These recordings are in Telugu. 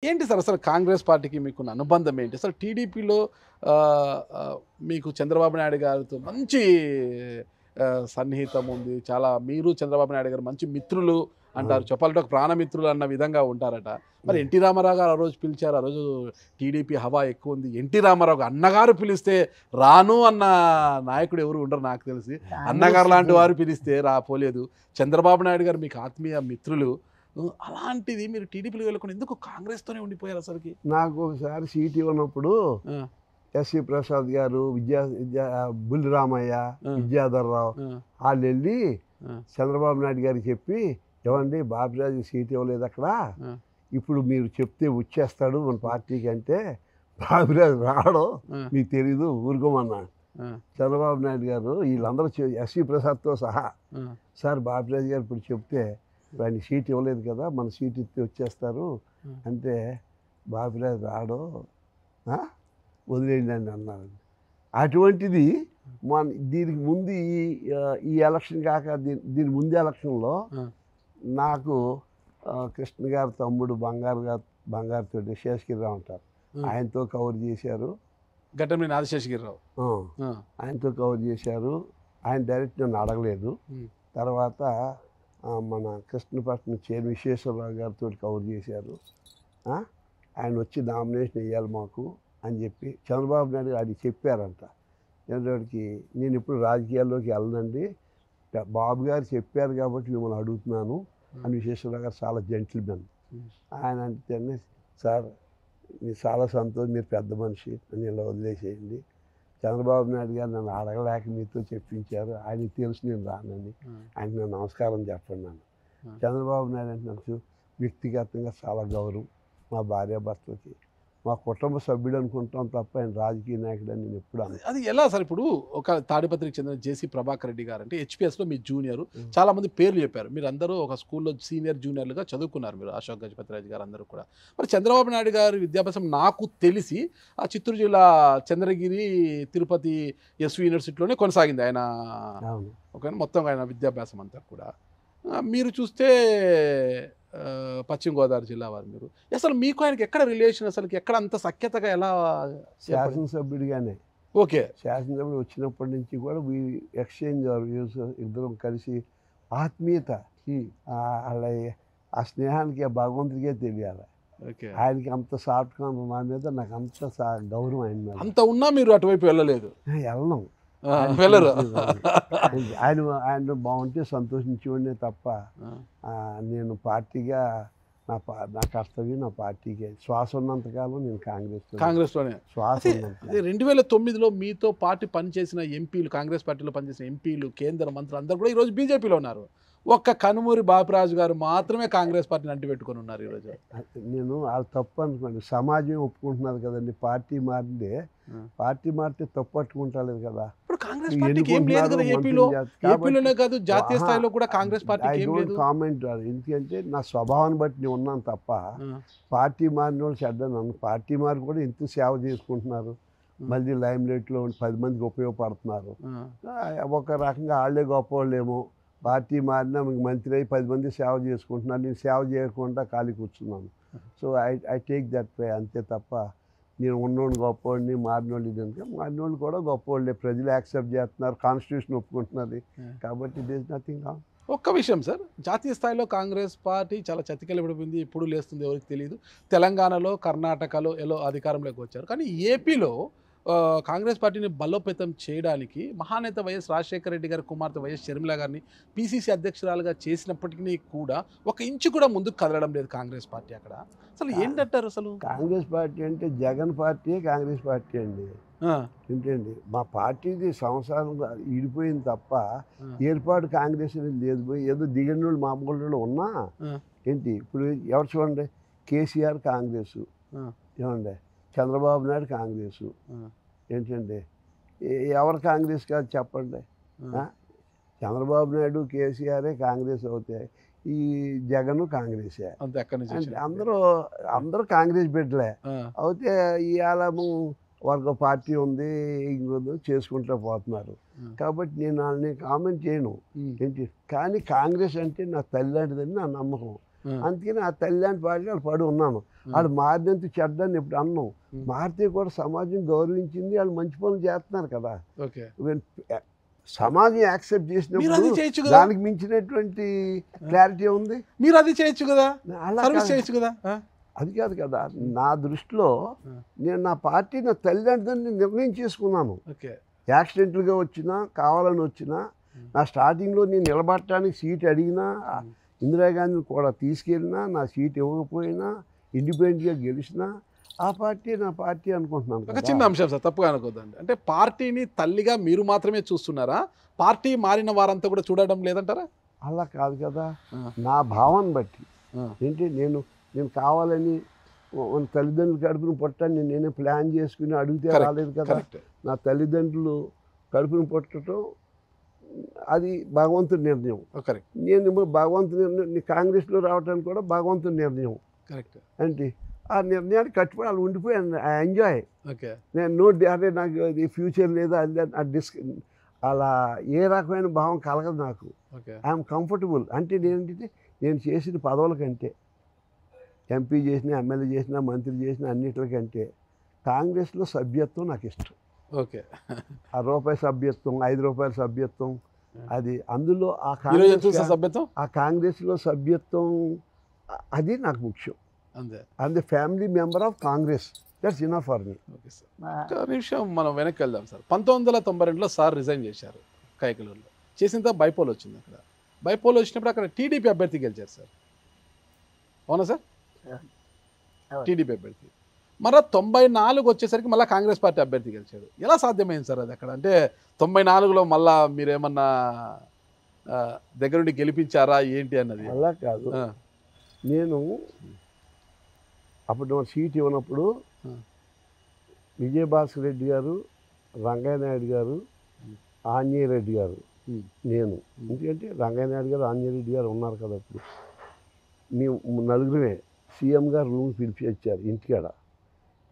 ఏంటి సార్ అసలు కాంగ్రెస్ పార్టీకి మీకున్న అనుబంధం ఏంటి? అసలు టీడీపీలో మీకు చంద్రబాబు నాయుడు గారితో మంచి సన్నిహితం ఉంది. చాలా మీరు చంద్రబాబు నాయుడు గారు మంచి మిత్రులు అంటారు. అవును. చెప్పాలంటే ఒక ప్రాణమిత్రులు అన్న విధంగా ఉంటారట. మరి హ్మ్. ఎన్టీ రామారావు గారు ఆ రోజు పిలిచారు. ఆ రోజు టీడీపీ హవా ఎక్కువుంది. ఎన్టీ రామారావు అన్నగారు పిలిస్తే రాను అన్న నాయకుడు ఎవరు ఉండరు నాకు తెలిసి. అన్నగారు లాంటి వారు పిలిస్తే పోలేదు. చంద్రబాబు నాయుడు గారు మీకు ఆత్మీయ మిత్రులు. అలాంటిది మీరు టీడీపీలో వెళ్ళకుండా ఎందుకు కాంగ్రెస్‌తోనే ఉండిపోయారు అసలకి? నాకు ఒకసారి సీట్ ఇవ్వనప్పుడు ఆ! ఎస్‌వి ప్రసాద్ గారు, విద్యా విద్యా బుల్లి రామయ్య, ఆ! విద్యాధర్రావు ఆ! ఆళ్ళెళ్ళి ఆ! చంద్రబాబు నాయుడు గారికి చెప్పి, "ఏవండీ బాపిరాజుకి సీట్ ఇవ్వలేదు అక్కడ. ఆ! ఇప్పుడు మీరు చెప్తే వచ్చేస్తాడు మన పార్టీకి" అంటే, "బాపిరాజు రాడు. ఆ! మీకు తెలీదు ఊరుకోమన్నాడు." ఆ! చంద్రబాబు నాయుడు గారు వీళ్ళందరూ ఎస్‌వి ప్రసాద్‌తో సహా, ఆ! "సార్ బాపిరాజు గారు ఇప్పుడు చెప్తే ఆయనకి సీట్ ఇవ్వలేదు కదా! మన సీట్ ఇస్తే వచ్చేస్తారు" అంటే, "బాపిరాజు రాడు. ఆ! వదిలేయండి" అని అన్నారు. అటువంటిది మన దీనికి ముందు ఈ ఎలక్షన్ కాక దీని ముందు ఎలక్షన్‌లో ఆ! నాకు కృష్ణ గారి తమ్ముడు బంగారుతోటి శేషగిరిరావు అంటారు. ఆ! ఆయనతో కవర్ చేశారు. ఘట్టమనేని ఆదిశేషగిరిరావు. ఆ! ఆ! ఆయనతో కవర్ చేశారు. ఆయన డైరెక్ట్ నన్ను అడగలేదు. హ్మ్. తర్వాత మన కృష్ణపట్నం విశ్వేశ్వరరావు గారితోటి కవర్ చేశారు. ఆ! ఆయన వచ్చి నామినేషన్ ఎయ్యాలి మాకు అని చెప్పి చంద్రబాబు నాయుడు ఆడికి చెప్పారంట. చంద్రబాబుకి నేను ఇప్పుడు రాజకీయాల్లోకి వెళ్ళనండి. బాబు గారు చెప్పారు కాబట్టి మిమ్మల్ని అడుగుతున్నాను అని విశ్వేశ్వరరావు గారు చాలా జెంటిల్‌మెన్. హ్మ్. ఆయన అంటేనే సార్ మీరు చాలా సంతోషం, మీరు పెద్ద మనిషి నన్ను ఇలా వదిలేసేయండి. చంద్రబాబు నాయుడు గారు నన్ను అడగలేక మీతో చెప్పించారు. ఆయనకి తెలుసు నేను రానని. ఆ! ఆయనకి నేను నమస్కారం చెప్పండి అన్నాను. ఆ! చంద్రబాబు నాయుడు అంటే నాకు వ్యక్తిగతంగా చాలా గౌరవం. మా భార్యాభర్తలకి. మా కుటుంబ సభ్యుడు అనుకుంటాం తప్ప ఆయన రాజకీయ నాయకుడని నేను ఎప్పుడు అది అనుకోను. అది ఎలా సార్ ఇప్పుడు ఒక తాడిపత్రికి చెందిన జేసీ ప్రభాకర్ రెడ్డి గారంటే హెచ్‌పీఎస్‌లో మీ జూనియరు. హ్మ్. చాలా మంది పేర్లు చెప్పారు. మీరందరూ ఒక స్కూల్‌లో సీనియర్, జూనియర్‌లుగా చదువుకున్నారు మీరు. అశోక్ గజపతిరాజు గారు అందరూ కూడా. మరి చంద్రబాబు నాయుడు గారి విద్యాభ్యాసం నాకు తెలిసి ఆ చిత్తూరు జిల్లా చంద్రగిరి, తిరుపతి ఎస్‌వి యూనివర్సిటీలోనే కొనసాగింది ఆయన అవును. మొత్తం ఆయన విద్యాభ్యాసం అంతా కూడా. మీరు చూస్తే పశ్చిమ గోదావరి జిల్లా వారు మీరు. అసలు మీకు ఆయనకి ఎక్కడ రిలేషన్ అసలకి ఎక్కడ అంత సఖ్యతగా ఎలా ఏర్పడింది? శాసనసభ్యుడిగానే. ఓకే. శాసనసభ్యుడు వచ్చినప్పటి నుంచి కూడా ఎక్స్చేంజ్ అవర్ వ్యూస్ ఇద్దరం కలిసి ఆత్మీయత. హ్మ్. ఆళ్ళ ఆ స్నేహానికి ఆ భగవంతుడికే తెలియాలి. ఓకే. ఆయనకి అంత సాఫ్ట్ కార్నర్ నా మీద నాకు అంత గౌరవం ఆయన మీద. అంత ఉన్నా మీరు అటువైపు వెళ్ళలేదు. వెళ్ళను. ఆ! ఆయన వెళ్ళరు. పిలిచేవాడిని. ఆయన ఆయన బాగుంటే సంతోషించేవాడినే తప్ప ఆ! నేను పార్టీగా నా కర్తవ్యం నా పార్టీకే. శ్వాస ఉన్నంతకాలం నేను కాంగ్రెస్‌తోనే. కాంగ్రెస్‌లోనే. శ్వాస అదే, అదే ఉన్నంతకాలం. 2009లో మీతో పాటు పనిచేసిన ఎంపీలు, కాంగ్రెస్ పార్టీలో పనిచేసిన ఎంపీలు, కేంద్ర మంత్రులు అందరూ కూడా ఈరోజు బీజేపీలో ఉన్నారు. ఒక్క కనుమూరి బాపిరాజు గారు మాత్రమే కాంగ్రెస్ పార్టీని అంటిపెట్టుకొని ఉన్నారు ఈరోజు. నేను అది తప్పు అనుకోండి. సమాజం ఒప్పుకుంటున్నది కదండీ! పార్టీ మారితే ఆ! పార్టీ మారితే తప్పు పట్టుకుంటలేదు కదా! ఇప్పుడు కాంగ్రెస్ పార్టీకి ఏం లేదు ఎన్నుకుంటున్నారు కదా ఏపీలో. మంత్రులు చేత. కాబట్టి ఏపీలోనే కాదు జాతీయ అహా! స్థాయిలో కూడా కాంగ్రెస్ ఐ పార్టీకి ఏం డోంట్ లేదు. కామెంట్ అది. ఎందుకంటే నా స్వభావాన్ని బట్టి నేను ఉన్నాను తప్ప ఆ! పార్టీ మారినోళ్ళు చెడ్డనను. పార్టీ మారి కూడా ఎంతో సేవ చేసుకుంటున్నారు. హ్మ్. మళ్ళీ లైమ్‌లైట్‌లో ఉండి 10 మందికి ఉపయోగపడుతున్నారు. ఆ! ఒక రకంగా ఆళ్ళే గొప్పోళ్ళేమో! పార్టీ మారినా మీకు మంత్రి అయ్యి 10 మందికి సేవ చేసుకుంటున్నారు. నేను సేవ చేయకుండా ఖాళీ కూర్చున్నాను. So, I take that way అంతే తప్ప నేను ఉన్నోడిని గొప్పోడిని, మారినోళ్ళు ఇది అంటే మారినోళ్ళు కూడా గొప్పోళ్ళే. ప్రజలు యాక్సెప్ట్ చేస్తున్నారు. కాన్స్టిట్యూషన్ ఒప్పుకుంటున్నది. ఆ! కాబట్టి దేర్ ఈజ్ నథింగ్ రాంగ్. ఒక్క విషయం సార్. జాతీయ స్థాయిలో కాంగ్రెస్ పార్టీ చాలా చతికిలబడిపోయింది. ఎప్పుడు లేస్తుందో ఎవరికీ తెలీదు. తెలంగాణలో, కర్ణాటకలో అధికారంలోకి వచ్చారు. కానీ ఏపీలో కాంగ్రెస్ పార్టీని బలోపేతం చేయడానికి మహానేత వైఎస్ రాజశేఖర రెడ్డి గారి కుమార్తె వైఎస్ షర్మిల గారిని పీసీసీ అధ్యక్షురాలుగా చేసినప్పటికీ కూడా ఒక ఇంచు కూడా ముందుకు కదలడం లేదు కాంగ్రెస్ పార్టీ అక్కడ. అసలు కా ఏంటంటారు అసలు? కాంగ్రెస్ పార్టీ అంటే జగన్ పార్టీయే కాంగ్రెస్ పార్టీ అండి. ఆ! ఏంటండి మా పార్టీది సంవత్సరాలుగా విడిపోయింది తప్ప ఆ! ఏర్పాటు కాంగ్రెస్ అనేది లేదు. ఏదో దిగనోళ్ళు మామూలోళ్ళు ఉన్నా ఆ! ఏంటి ఇప్పుడు ఎవరు చూడండి కేసీఆర్ కాంగ్రెసు, ఆ! ఏమండి చంద్రబాబు నాయుడు కాంగ్రెసు, ఆ! ఏంటండి ఎవరు కాంగ్రెస్ కాదు చెప్పండి. ఆ! ఆ? చంద్రబాబు నాయుడు కేసీఆరే కాంగ్రెస్ అవుతాయి. ఈ జగను కాంగ్రెసే. అంతే అక్కడి నుంచి అంటే వచ్చిన. అందరూ కాంగ్రెస్ బిడ్డలే. ఆ! అయితే ఇవాళము వాళ్ళకో పార్టీ ఉంది, ఇంకోది చేసుకుంటూ పోతున్నారు. ఆ! కాబట్టి నేను ఆళ్ళని కామెంట్ చేయను. హ్మ్. ఏంటి కానీ కాంగ్రెస్ అంటే నా తల్లి లాంటిదని నా నమ్మకం. ఆ! అందుకని ఆ తల్లి లాంటి పార్టీ వాళ్ళు పడి ఉన్నాను. వాళ్ళు మారినంత చెడ్డని ఎప్పుడు అన్నాం. మారితే కూడా సమాజం గౌరవించింది, వాళ్ళు మంచి పనులు చేస్తున్నారు కదా. ఓకే, సమాజం యాక్సెప్ట్ మీరు అది చేసినప్పుడు చేయొచ్చు కదా, దానికి మించినటువంటి క్లారిటీ ఉంది. మీరు అది చేయొచ్చు కదా, అలా సర్వీస్ కాదు. చేయొచ్చు కదా. అది కాదు కదా, నా దృష్టిలో నేను నా పార్టీ నా తల్లిదండ్రులని నిర్ణయం చేసుకున్నాను. ఓకే, యాక్సిడెంట్లుగా వచ్చినా కావాలని వచ్చినా నా స్టార్టింగ్లో నేను నిలబడటానికి సీట్ అడిగినా, ఇందిరాగాంధీని కూడా తీసుకెళ్ళినా, నా సీట్ ఇవ్వకపోయినా, ఇండిపెండెంట్గా గెలిచినా ఆ పార్టీ నా పార్టీ అనుకుంటున్నాను ఒక కదా. చిన్న అంశం సార్, తప్పుగా అనుకోద్దండి. అంటే పార్టీని తల్లిగా మీరు మాత్రమే చూస్తున్నారా, పార్టీ మారిన వారంతా కూడా చూడడం లేదంటారా? అలా కాదు కదా, నా భావన బట్టి ఏంటి, నేను కావాలని మన తల్లిదండ్రులు కడుపును పుట్టాన్ని నేనే ప్లాన్ చేసుకుని అడిగితే రాలేదు కదా. నా తల్లిదండ్రులు కడుపును పుట్టడం అది భగవంతుడి నిర్ణయం. నేను భగవంతుడి నిర్ణయం, కాంగ్రెస్లో రావడానికి కూడా భగవంతుడి నిర్ణయం. కరెక్ట్. అంటే ఆ నిర్ణయానికి కట్టుబడి వాళ్ళు ఉండిపోయాను. I enjoy. నేను అదే నాకు అది ఫ్యూచర్ లేదా అలా ఏ రకమైన భావం కలగదు నాకు. I'm comfortable. అంటే నేను చేసిన పదవుల కంటే, ఎంపీ చేసిన, ఎమ్మెల్యే చేసిన, మంత్రి చేసిన అన్నిటికంటే కాంగ్రెస్లో సభ్యత్వం నాకు ఇష్టం. ఓకే, ఆ రూపాయి సభ్యత్వం, 5 రూపాయల సభ్యత్వం, అది అందులో ఆ కాంగ్రెస్లో సభ్యత్వం అది నాకు ముఖ్యం. And family member of Congress, that's enough for me. Okay sir, ఒక నిమిషం మనం వెనక్కి వెళ్దాం సార్. 1992లో సార్ రిజైన్ చేశారు కైకలూరులో. చేసిన తర్వాత బైపోల్ వచ్చింది. అక్కడ బైపోల్ వచ్చినప్పుడు అక్కడ టీడీపీ అభ్యర్థి గెలిచారు సార్, అవునా సార్? టీడీపీ అభ్యర్థి. మళ్ళీ 94 వచ్చేసరికి మళ్ళీ కాంగ్రెస్ పార్టీ అభ్యర్థి గెలిచాడు. ఎలా సాధ్యమైంది సార్ అది అక్కడ? అంటే 94లో మళ్ళీ మీరేమన్నా దగ్గరుండి గెలిపించారా ఏంటి అన్నది? అలా కాదు, నేను అప్పుడు సీట్ ఇవ్వనప్పుడు విజయభాస్కర్ రెడ్డి గారు, రంగయ్య నాయుడు గారు, ఆంజనేయ రెడ్డి గారు, నేను, ఎందుకంటే రంగయ్య నాయుడు గారు, ఆంజనేయ రెడ్డి గారు ఉన్నారు కదా అప్పుడు, మేము నలుగురే సీఎం గారు రూమ్ పిలిచి వచ్చారు ఇంటికాడ.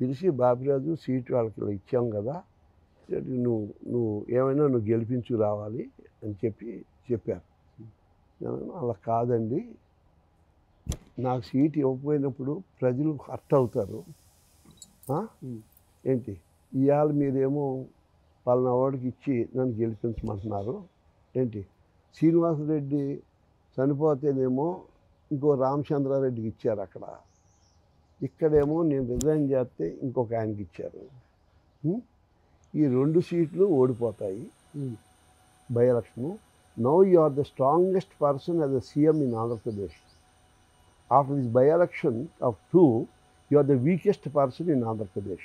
పిలిచి బాపిరాజు సీటు వాళ్ళకి ఇచ్చాం కదా, నువ్వు ఏమైనా నువ్వు గెలిపించు రావాలి అని చెప్పారు. అలా కాదండి, నాకు సీట్ ఇవ్వకపోయినప్పుడు ప్రజలు హర్ట్ అవుతారు. ఏంటి ఇవాళ మీరేమో పలానా వాడికి ఇచ్చి నన్ను గెలిపించమంటున్నారు ఏంటి? శ్రీనివాసరెడ్డి చనిపోతేనేమో ఇంకో రామచంద్రారెడ్డికి ఇచ్చారు అక్కడ, ఇక్కడేమో నేను రిజైన్ చేస్తే ఇంకొక ఆయనకి ఇచ్చారు. ఈ 2 సీట్లు ఓడిపోతాయి by election. Now you are the strongest person as a CM in Andhra Pradesh. After this by-election of 2, you are the weakest person in Andhra Pradesh.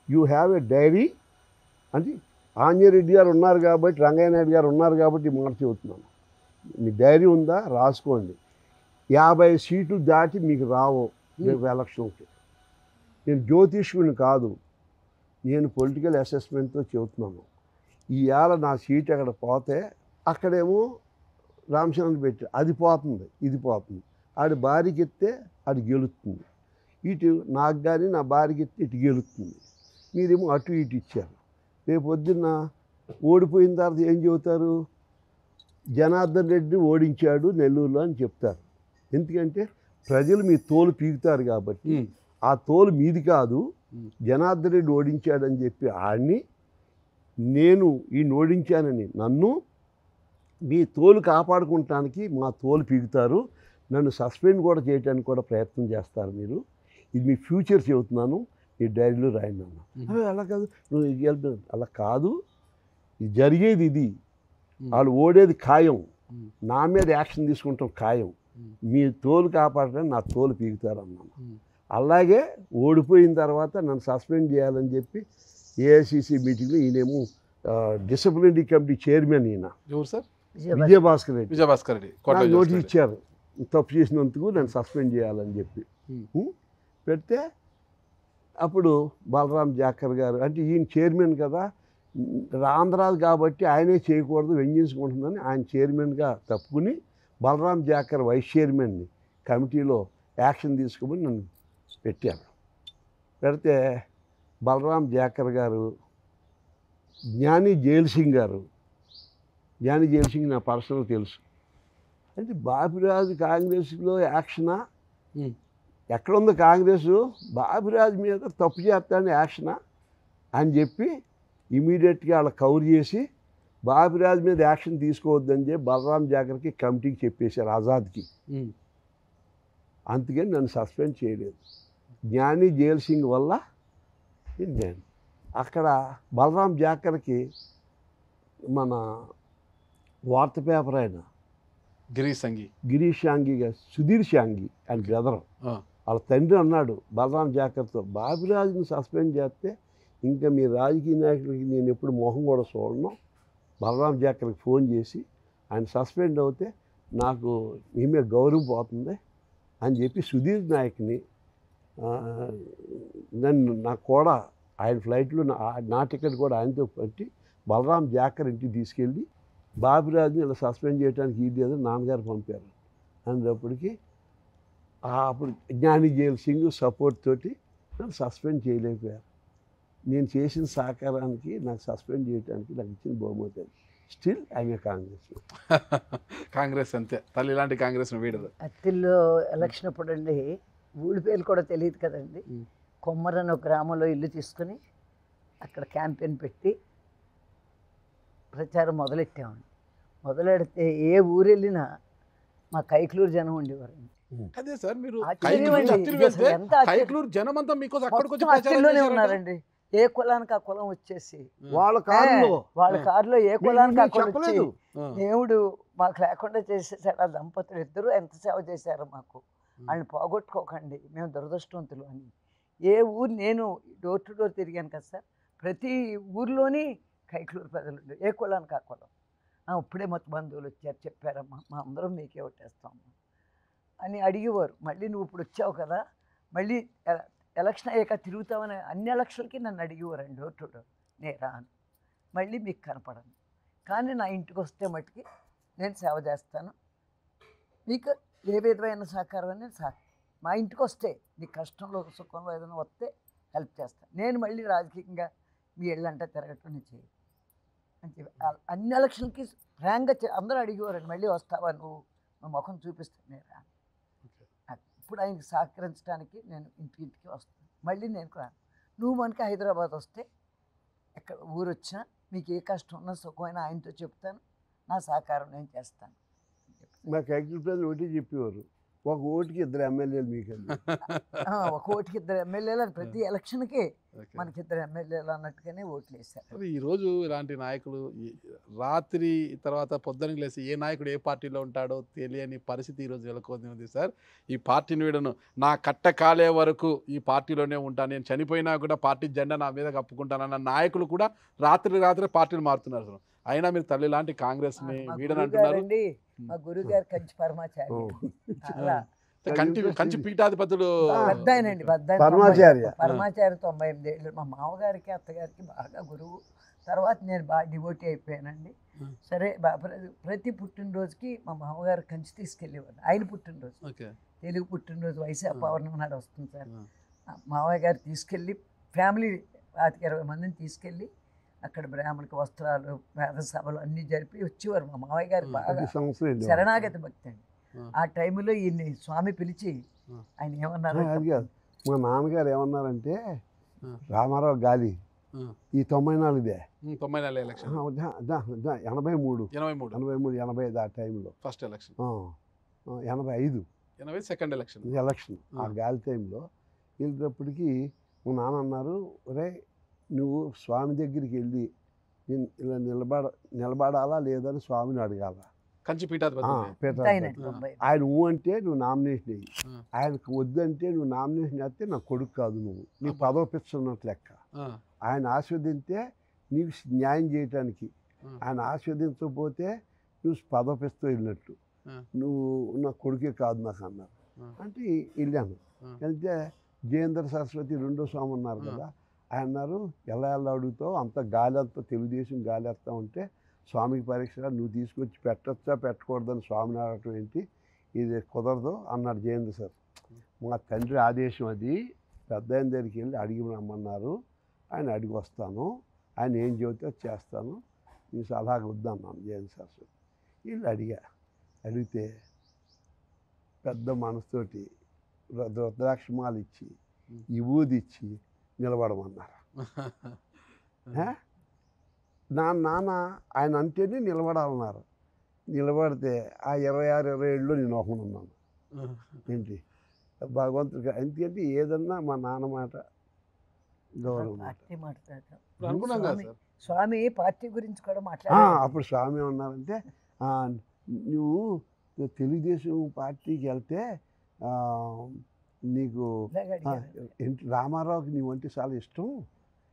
You have a diary, అంటే ఆంజనేయ రెడ్డి గారు ఉన్నారు కాబట్టి, రంగయ్య నాయుడు గారు ఉన్నారు కాబట్టి మాట చెబుతున్నాను. మీ డైరీ ఉందా రాసుకోండి. 50 సీట్లు దాటి మీకు రావు రేపు ఎలక్షన్కి. నేను జ్యోతిష్కుని కాదు, నేను పొలిటికల్ అసెస్మెంట్తో చెబుతున్నాను. ఈవేళ నా సీట్ అక్కడ పోతే అక్కడేమో రామచంద్ర పెట్టి అది పోతుంది, ఇది పోతుంది. ఆడి భార్యకి ఎత్తే అది గెలుస్తుంది, ఇటు నాకు కానీ నా భార్యకి ఎత్తే ఇటు గెలుస్తుంది. మీరేమో అటు ఇటు ఇచ్చారు. రేపు పొద్దున్న ఓడిపోయిన తర్వాత ఏం చెబుతారు? జనార్దన్ రెడ్డి ఓడించాడు నెల్లూరులో అని చెప్తారు. ఎందుకంటే ప్రజలు మీ తోలు పీకుతారు కాబట్టి. ఆ తోలు మీది కాదు, జనార్దన్ రెడ్డి ఓడించాడని చెప్పి ఆడిని, నేను ఈయన ఓడించానని నన్ను మీ తోలు కాపాడుకుంటానికి మా తోలు పీకుతారు. నన్ను సస్పెండ్ కూడా చేయడానికి కూడా ప్రయత్నం చేస్తారు మీరు. ఇది మీ ఫ్యూచర్ చెబుతున్నాను, ఈ డైరీలో రాయండి అన్న. అలా కాదు, నువ్వు అలా కాదు, ఇది జరిగేది ఇది. వాళ్ళు ఓడేది ఖాయం, నా మీద యాక్షన్ తీసుకుంటాం ఖాయం. మీ తోలు కాపాడడానికి నా తోలు పీకుతారు అన్నాను. అలాగే ఓడిపోయిన తర్వాత నన్ను సస్పెండ్ చేయాలని చెప్పి ఏఐసిసి మీటింగ్లో ఈయనేమో డిసిప్లినరీ కమిటీ చైర్మన్ ఈయన విజయభాస్కర్ రెడ్డి నోటీస్ ఇచ్చారు, తప్పు చేసినందుకు నన్ను సస్పెండ్ చేయాలని చెప్పి పెడితే అప్పుడు బలరాం జాకర్ గారు, అంటే ఈయన చైర్మన్ కదా, ఆంధ్రాది కాబట్టి ఆయనే చేయకూడదు, వెంజించుకుంటుందని ఆయన చైర్మన్గా తప్పుకుని బలరాం జాకర్ వైస్ చైర్మన్ని కమిటీలో యాక్షన్ తీసుకోమని నన్ను పెట్టారు. పెడితే బలరాం జాకర్ గారు, జ్ఞాని జైల్ సింగ్ గారు, జ్ఞాని జైల్ సింగ్ నా పర్సనల్ తెలుసు, అంటే బాపిరాజు కాంగ్రెస్లో యాక్షనా, ఉమ్. ఎక్కడుంది కాంగ్రెస్, బాపిరాజు మీద తప్పు చేస్తాను యాక్షనా అని చెప్పి ఇమీడియట్గా వాళ్ళ కవర్ చేసి బాపిరాజు మీద యాక్షన్ తీసుకోవద్దని చెప్పి బలరాం జాగర్కి కమిటీకి చెప్పేశారు, ఆజాద్కి. ఉమ్. అందుకని నన్ను సస్పెండ్ చేయలేదు. జ్ఞాని జైల్ సింగ్ వల్ల నేను అక్కడ బలరాం జాకర్కి మన వార్త పేపర్ ఆయన గిరీష్ సంఘి. గిరీష్ షాంగిగా సుధీర్ షాంగి ఆయన బ్రదర్, ఆ. వాళ్ళ తండ్రి అన్నాడు బలరాం జాకర్తో, బాపిరాజుని సస్పెండ్ చేస్తే ఇంకా మీ రాజకీయ నాయకులకి నేను ఎప్పుడు మొహం కూడా చూడను. బలరాం జాకర్కి ఫోన్ చేసి ఆయన సస్పెండ్ అవుతే నాకు మీ మీద గౌరవం పోతుంది అని చెప్పి సుధీర్ నాయక్ని నాకు కూడా ఆయన ఫ్లైట్లో నా టికెట్ కూడా ఆయనతో పట్టి బలరాం జాకర్ ఇంటికి తీసుకెళ్ళి బాపిరాజుని ఇలా సస్పెండ్ చేయడానికి ఇది ఏదో నాన్నగారు పంపారు. అనేటప్పటికి అప్పుడు జ్ఞాని జైల్ సింగ్ సపోర్ట్ తోటి నన్ను సస్పెండ్ చేయలేకపోయారు. నేను చేసిన సహకారానికి నాకు సస్పెండ్ చేయడానికి నాకు ఇచ్చిన బహుమతి. Still I'm Congress. కాంగ్రెస్ అంతే, తల్లి లాంటి కాంగ్రెస్ వీడదు. అత్తిల్లో ఎలక్షన్ అప్పుడు అండి ఊళ్ళ పేర్లు కూడా తెలియదు కదండి. కొమ్మరని ఒక గ్రామంలో ఇల్లు తీసుకుని అక్కడ క్యాంపెయిన్ పెట్టి ప్రచారం మొదలెట్టామండి. మొదలెడితే ఏ ఊరు వెళ్ళినా మా కైక్లూరు జనం ఉండేవారండి. అదే సార్, మీరు ఆశ్చర్యం అండి. అత్తిలి వెళ్తే ఎంత ఆశ్చర్యం. కైక్లూరు జనం అంతా మీకు అక్కడికి వచ్చి మొత్తం ప్రచారం అత్తిల్లోనే చేశారట. ఉన్నారండి. ఏ కులానికి ఆ కులం వచ్చేసి వాళ్ళ కారులో వాళ్ళ కారులో ఏ కులానికి ఆ కులం వచ్చి చెప్పలేదు. దేవుడు మాకు లేకుండా చేసేసాడు. ఆ దంపతులు ఇద్దరు ఎంత సేవ చేశారు మాకు, వాళ్ళని పోగొట్టుకోకండి, మేము దురదృష్టవంతులు అని. ఏ ఊరు నేను డోర్ టు డోర్ తిరిగాను కదా సార్, ప్రతి ఊర్లోని కైక్లూరు ప్రజలు ఏ కులానికి ఆ కులం. ఇప్పుడే మొత్తం బంధువులు వచ్చారు చెప్పారమ్మా, మా అందరం మీకే ఓటేస్తామమ్మా అని అడిగేవారు. మళ్ళీ నువ్వు ఇప్పుడు వచ్చావు కదా, మళ్ళీ ఎలక్షన్ అయ్యాక తిరుగుతామని అన్ని ఎలక్షన్లకి నన్ను అడిగేవారండి డోర్ టు డోర్. నేను రాను, మళ్ళీ మీకు కనపడను, కానీ నా ఇంటికి వస్తే మట్టుకి నేను సేవ చేస్తాను, మీకు ఏ విధమైన సహకారం అని మా ఇంటికి వస్తే నీ కష్టంలో సుఖంలో ఏదైనా వస్తే హెల్ప్ చేస్తాను. నేను మళ్ళీ రాజకీయంగా మీ ఇళ్ళంటే తిరగటం నేను చేయను అని చెప్పి అన్ని ఎలక్షన్కి ఫ్రాంక్గా అందరూ అడిగేవారండి, మళ్ళీ వస్తావా నువ్వు, మా ముఖం చూపిస్తాను నేను రాను. ఇప్పుడు ఆయనకి సహకరించడానికి నేను ఇంటికి వస్తాను, మళ్ళీ నేను రాను. నువ్వు మనకి హైదరాబాద్ వస్తే ఎక్కడ ఊరు వచ్చినా మీకు ఏ కష్టం ఉన్నా సుఖమైనా ఆయనతో చెప్తాను, నా సహకారం నేను చేస్తాను. మా కైక్లూరు ప్రజలు ఒకటి చెప్పేవారు, ఒక ఓటుకి 2 ఎమ్మెల్యేలు మీకు ఒక ఓటుకి 2 ఎమ్మెల్యేలు అని ప్రతి ఎలక్షన్కి మనకి 2 ఎమ్మెల్యేలు అన్నట్టుగానే ఓట్లు వేశారు. ఈరోజు ఇలాంటి నాయకులు రాత్రి తర్వాత పొద్దునకి లేసి ఏ నాయకుడు ఏ పార్టీలో ఉంటాడో తెలియని పరిస్థితి ఈరోజు నెలకొని ఉంది సార్. ఈ పార్టీని వీడను, నా కట్ట కాలే వరకు ఈ పార్టీలోనే ఉంటాను, నేను చనిపోయినా కూడా పార్టీ జెండా నా మీద కప్పుకుంటానన్న నాయకులు కూడా రాత్రి పార్టీలు మారుతున్నారు సార్. అయినా మీరు తల్లి లాంటి కాంగ్రెస్ ని వీడని అంటున్నారు. మా గురువు గారు కంచి పరమాచార్య, కంచి పీఠాధిపతులు పెద్ద ఆయనండి, పరమాచార్య 98 ఏళ్ళు. మా మామగారికి అత్తగారికి బాగా గురువు. తర్వాత నేను బాగా డివోటీ అయిపోయానండి. సరే ప్రతి పుట్టినరోజుకి మా మామగారు కంచి తీసుకెళ్ళేవారు. ఆయన పుట్టినరోజు, తెలుగు పుట్టినరోజు, వైశాఖ పౌర్ణమి నాడు వస్తుంది సార్. మామయ్య గారు తీసుకెళ్ళి ఫ్యామిలీ 20 మందిని తీసుకెళ్ళి అక్కడ బ్రాహ్మణికి వస్త్రాలు, వేద సభలు అన్నీ జరిపి వచ్చేవారు. మా మామయ్య గారు బాగా శరణాగతి భక్తి అండి. ఆ టైంలో ఈయన్ని స్వామి పిలిచి ఆయన ఏమన్నారు, మా నాన్నగారు ఏమన్నారంటే, రామారావు గాలి ఈ 94 ఎలక్షన్ 83 ఆ టైంలో ఫస్ట్ ఎలక్షన్, 85 సెకండ్ ఎలక్షన్ ఆ గాలి టైంలో వెళ్ళేటప్పటికి మా నాన్న అన్నారు, ఒరే నువ్వు స్వామి దగ్గరికి వెళ్ళి నేను ఇలా నిలబడాలా లేదని స్వామిని అడగాల. కంచి పీఠాధిపతి ఆయన నువ్వు అంటే నువ్వు నామినేషన్ అయ్యి, ఆయనకు వద్దంటే నువ్వు నామినేషన్ వేస్తే నా కొడుకు కాదు, నువ్వు నీ పదవిస్తున్నట్టు లెక్క. ఆయన ఆస్వాదింతే నీకు న్యాయం చేయటానికి, ఆయన ఆస్వాదించకపోతే నువ్వు పదవిస్తూ వెళ్ళినట్టు, నువ్వు నా కొడుకే కాదు నాకు అన్నారు. అంటే వెళ్ళాను. వెళ్తే జయేంద్ర సరస్వతి 2వ స్వామి ఉన్నారు కదా, ఆయన అన్నారు ఎలా అడుగుతావు, అంత గాలి అంతా తెలుగుదేశం గాలి వేస్తా ఉంటే స్వామికి పరీక్ష నువ్వు తీసుకొచ్చి పెట్టచ్చా పెట్టకూడదని స్వామిని అడగటం ఏంటి, ఇది కుదరదు అన్నాడు జయేంద్ర సార్. మా తండ్రి ఆదేశం అది, పెద్ద ఆయన దగ్గరికి వెళ్ళి అడిగి రమ్మన్నారు, ఆయన అడిగి వస్తాను, ఆయన ఏం చెబితే చేస్తాను, నీ సలహా వద్దన్నాను జయేంద్ర సార్. వీళ్ళు అడిగితే పెద్ద మనసుతోటి రుద్రాక్షమాలు ఇచ్చి ఈ ఊదిచ్చి నిలబడమన్నారు. నాన్న ఆయన అంటేనే నిలబడాలన్నారు. నిలబడితే ఆ 26-27లో నేను ఒకడు ఉన్నాను. ఏంటి భగవంతుడికి ఎందుకంటే ఏదన్నా మా నాన్న మాట గౌరవం. స్వామి పార్టీ గురించి కూడా మాట్లాడారు. అప్పుడు స్వామి ఉన్నారంటే నువ్వు తెలుగుదేశం పార్టీకి వెళ్తే నీకు రామారావుకి నీవు అంటే చాలా ఇష్టం,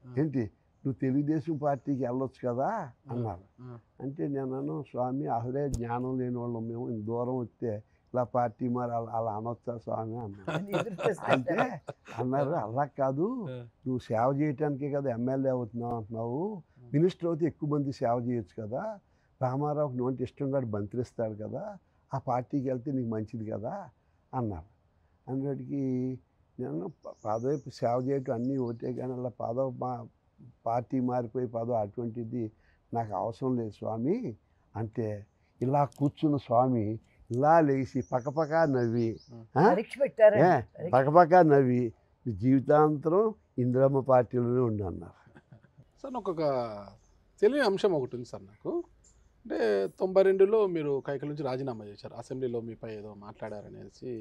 ఏంటి నువ్వు తెలుగుదేశం పార్టీకి వెళ్ళొచ్చు కదా అన్నారు. అంటే నేను స్వామి అసలే జ్ఞానం లేని వాళ్ళం మేము దూరం వస్తే ఇలా పార్టీ మరి అలా అనొచ్చా స్వామి అన్నారు. అంటే అన్నారు అలా కాదు, నువ్వు సేవ చేయటానికే కదా ఎమ్మెల్యే అవుతున్నావు అంటున్నావు, మినిస్టర్ అయితే ఎక్కువ మంది సేవ చేయొచ్చు కదా, రామారావుకి నువ్వు అంటే ఇష్టం కూడా బంతిస్తాడు కదా, ఆ పార్టీకి వెళ్తే నీకు మంచిది కదా అన్నారు. అందుకకి నేను పదవి సేవ చేయటం అన్నీ ఒకటే కానీ అలా పార్టీ మారిపోయి పదవి అటువంటిది నాకు అవసరం లేదు స్వామి అంటే ఇలా కూర్చున్న స్వామి ఇలా లేచి పక్కపక్క నవ్వి పక్కపక్క నవ్వి జీవితాంతరం ఇందిరమ్మ పార్టీలోనే ఉండి అన్నారు. సార్ నాకు ఒక తెలియని అంశం ఒకటి ఉంది సార్ నాకు. అంటే 92లో మీరు కైకల నుంచి రాజీనామా చేశారు. అసెంబ్లీలో మీపై ఏదో మాట్లాడారనేసి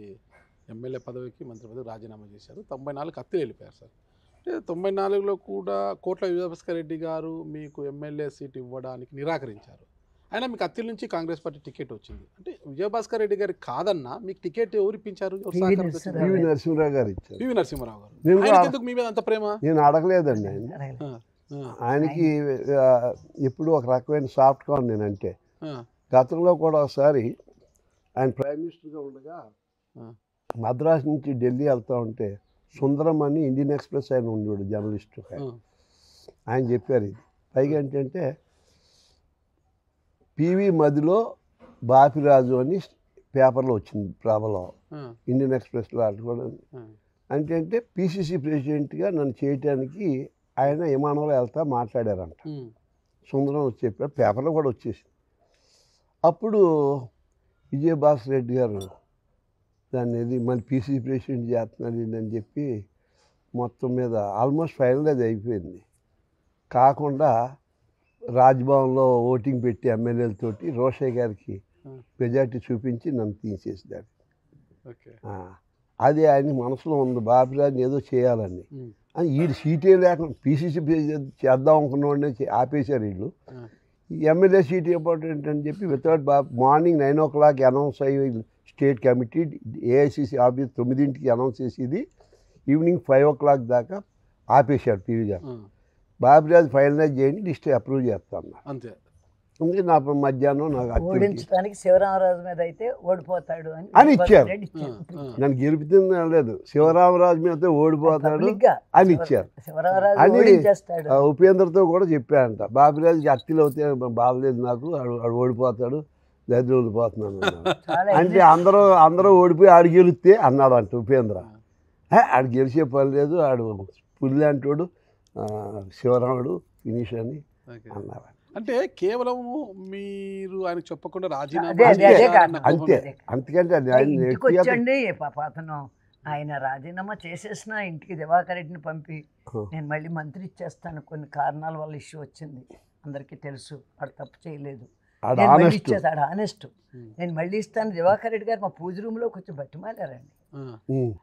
ఎమ్మెల్యే పదవికి మంత్రి పదవి రాజీనామా చేశారు. 94 అత్తిలి వెళ్ళిపోయారు సార్. అంటే 94లో కూడా కోట్ల విజయభాస్కర్ రెడ్డి గారు మీకు ఎమ్మెల్యే సీట్ ఇవ్వడానికి నిరాకరించారు. అయినా మీకు అత్తిలి నుంచి కాంగ్రెస్ పార్టీ టికెట్ వచ్చింది. అంటే విజయభాస్కర్ రెడ్డి గారికి కాదన్నా మీకు టికెట్ ఎవరు ఇప్పించారు? పివి నరసింహరావు గారు ఇచ్చారు. పివి నరసింహరావు గారు. ఎందుకు మీ మీద అంత ప్రేమ? నేను అడగలేదండి ఆయనకి ఎప్పుడు ఒక రకమైన సాఫ్ట్ కార్న్ నేనంటే. గతంలో కూడా ఒకసారి ఆయన ప్రైమ్ మినిస్టర్గా ఉండగా మద్రాసు నుంచి ఢిల్లీ వెళ్తూ ఉంటే సుందరం అని ఇండియన్ ఎక్స్ప్రెస్ ఆయన ఉండేవాడు జర్నలిస్టు. ఆయన చెప్పారు ఇది. పైగా ఏంటంటే పివి మదిలో బాపిరాజు అని పేపర్లో వచ్చింది ప్రభలో, ఇండియన్ ఎక్స్ప్రెస్లో అటు కూడా. అంటే పిసిసి ప్రెసిడెంట్గా నన్ను చేయటానికి ఆయన విమానంలో వెళ్తా మాట్లాడారంట. సుందరం వచ్చి చెప్పారు, పేపర్లో కూడా వచ్చేసింది. అప్పుడు విజయభాస్కర్ రెడ్డి గారు దాన్ని ఇది మళ్ళీ పీసీసీ ప్రెసిడెంట్ చేస్తున్నాడు అని చెప్పి మొత్తం మీద ఆల్మోస్ట్ ఫైనలైజ్ అయిపోయింది. కాకుండా రాజ్భవన్లో ఓటింగ్ పెట్టి ఎమ్మెల్యేలతోటి రోషయ్య గారికి మెజార్టీ చూపించి నన్ను తీసేసాడు. అది ఆయన మనసులో ఉంది, బాపిరాజుని ఏదో చేయాలని. వీడు సీటే లేకుండా పీసీసీ చేద్దాం అనుకున్నవాడిని ఆపేశారు వీళ్ళు. ఎమ్మెల్యే సీట్ ఇంపార్టెంట్ అని చెప్పి వితౌట్ మార్నింగ్ 9 o'clock అనౌన్స్ అయ్యి స్టేట్ కమిటీ ఏఐసిసి ఆఫీస్ 9ంటికి అనౌన్స్ చేసేది, ఈవినింగ్ 5 o'clock దాకా ఆపేశాడు పివి గారు. బాపిరాజు ఫైనలైజ్ చేయండి, లిస్ట్ అప్రూవ్ చేస్తాను అంతే. అందుకే నా మధ్యాహ్నం నాకు ఓడించడానికి శివరామరాజు మీద అయితే ఓడిపోతాడు అని ఇచ్చారు. నన్ను గెలుపుతుంది లేదు, శివరామరాజు మీద ఓడిపోతాడు అని ఇచ్చారు. అని ఉపేంద్రతో కూడా చెప్పాడంట, బాపిరాజుకి అత్తిలో అయితే బాగలేదు నాకు, ఆడు ఓడిపోతాడు, దరిద్రం ఓడిపోతున్నాను అంటే అందరూ ఓడిపోయి ఆడు గెలిస్తే అన్నాడు అంట ఉపేంద్ర. ఆడు గెలిచే పని లేదు, ఆడు పుల్లి అంటాడు శివరాముడు ఫినిష్ అని అన్నారు. అంటే కేవలం మీరు ఆయన చెప్పకుండా రాజీనామా అంతే. అందుకంటే అతను ఆయన రాజీనామా చేసేసిన ఇంటికి దివాకర్ రెడ్డిని పంపి నేను మళ్ళీ మంత్రి ఇచ్చేస్తాను, కొన్ని కారణాల వల్ల ఇష్యూ వచ్చింది, అందరికీ తెలుసు, వాడు తప్పు చేయలేదు, ఆడు ఆనెస్ట్, నేను మళ్ళీ ఇస్తాను. దివాకర్ రెడ్డి గారు మా పూజ రూమ్లో కొంచెం బతిమాలారండి,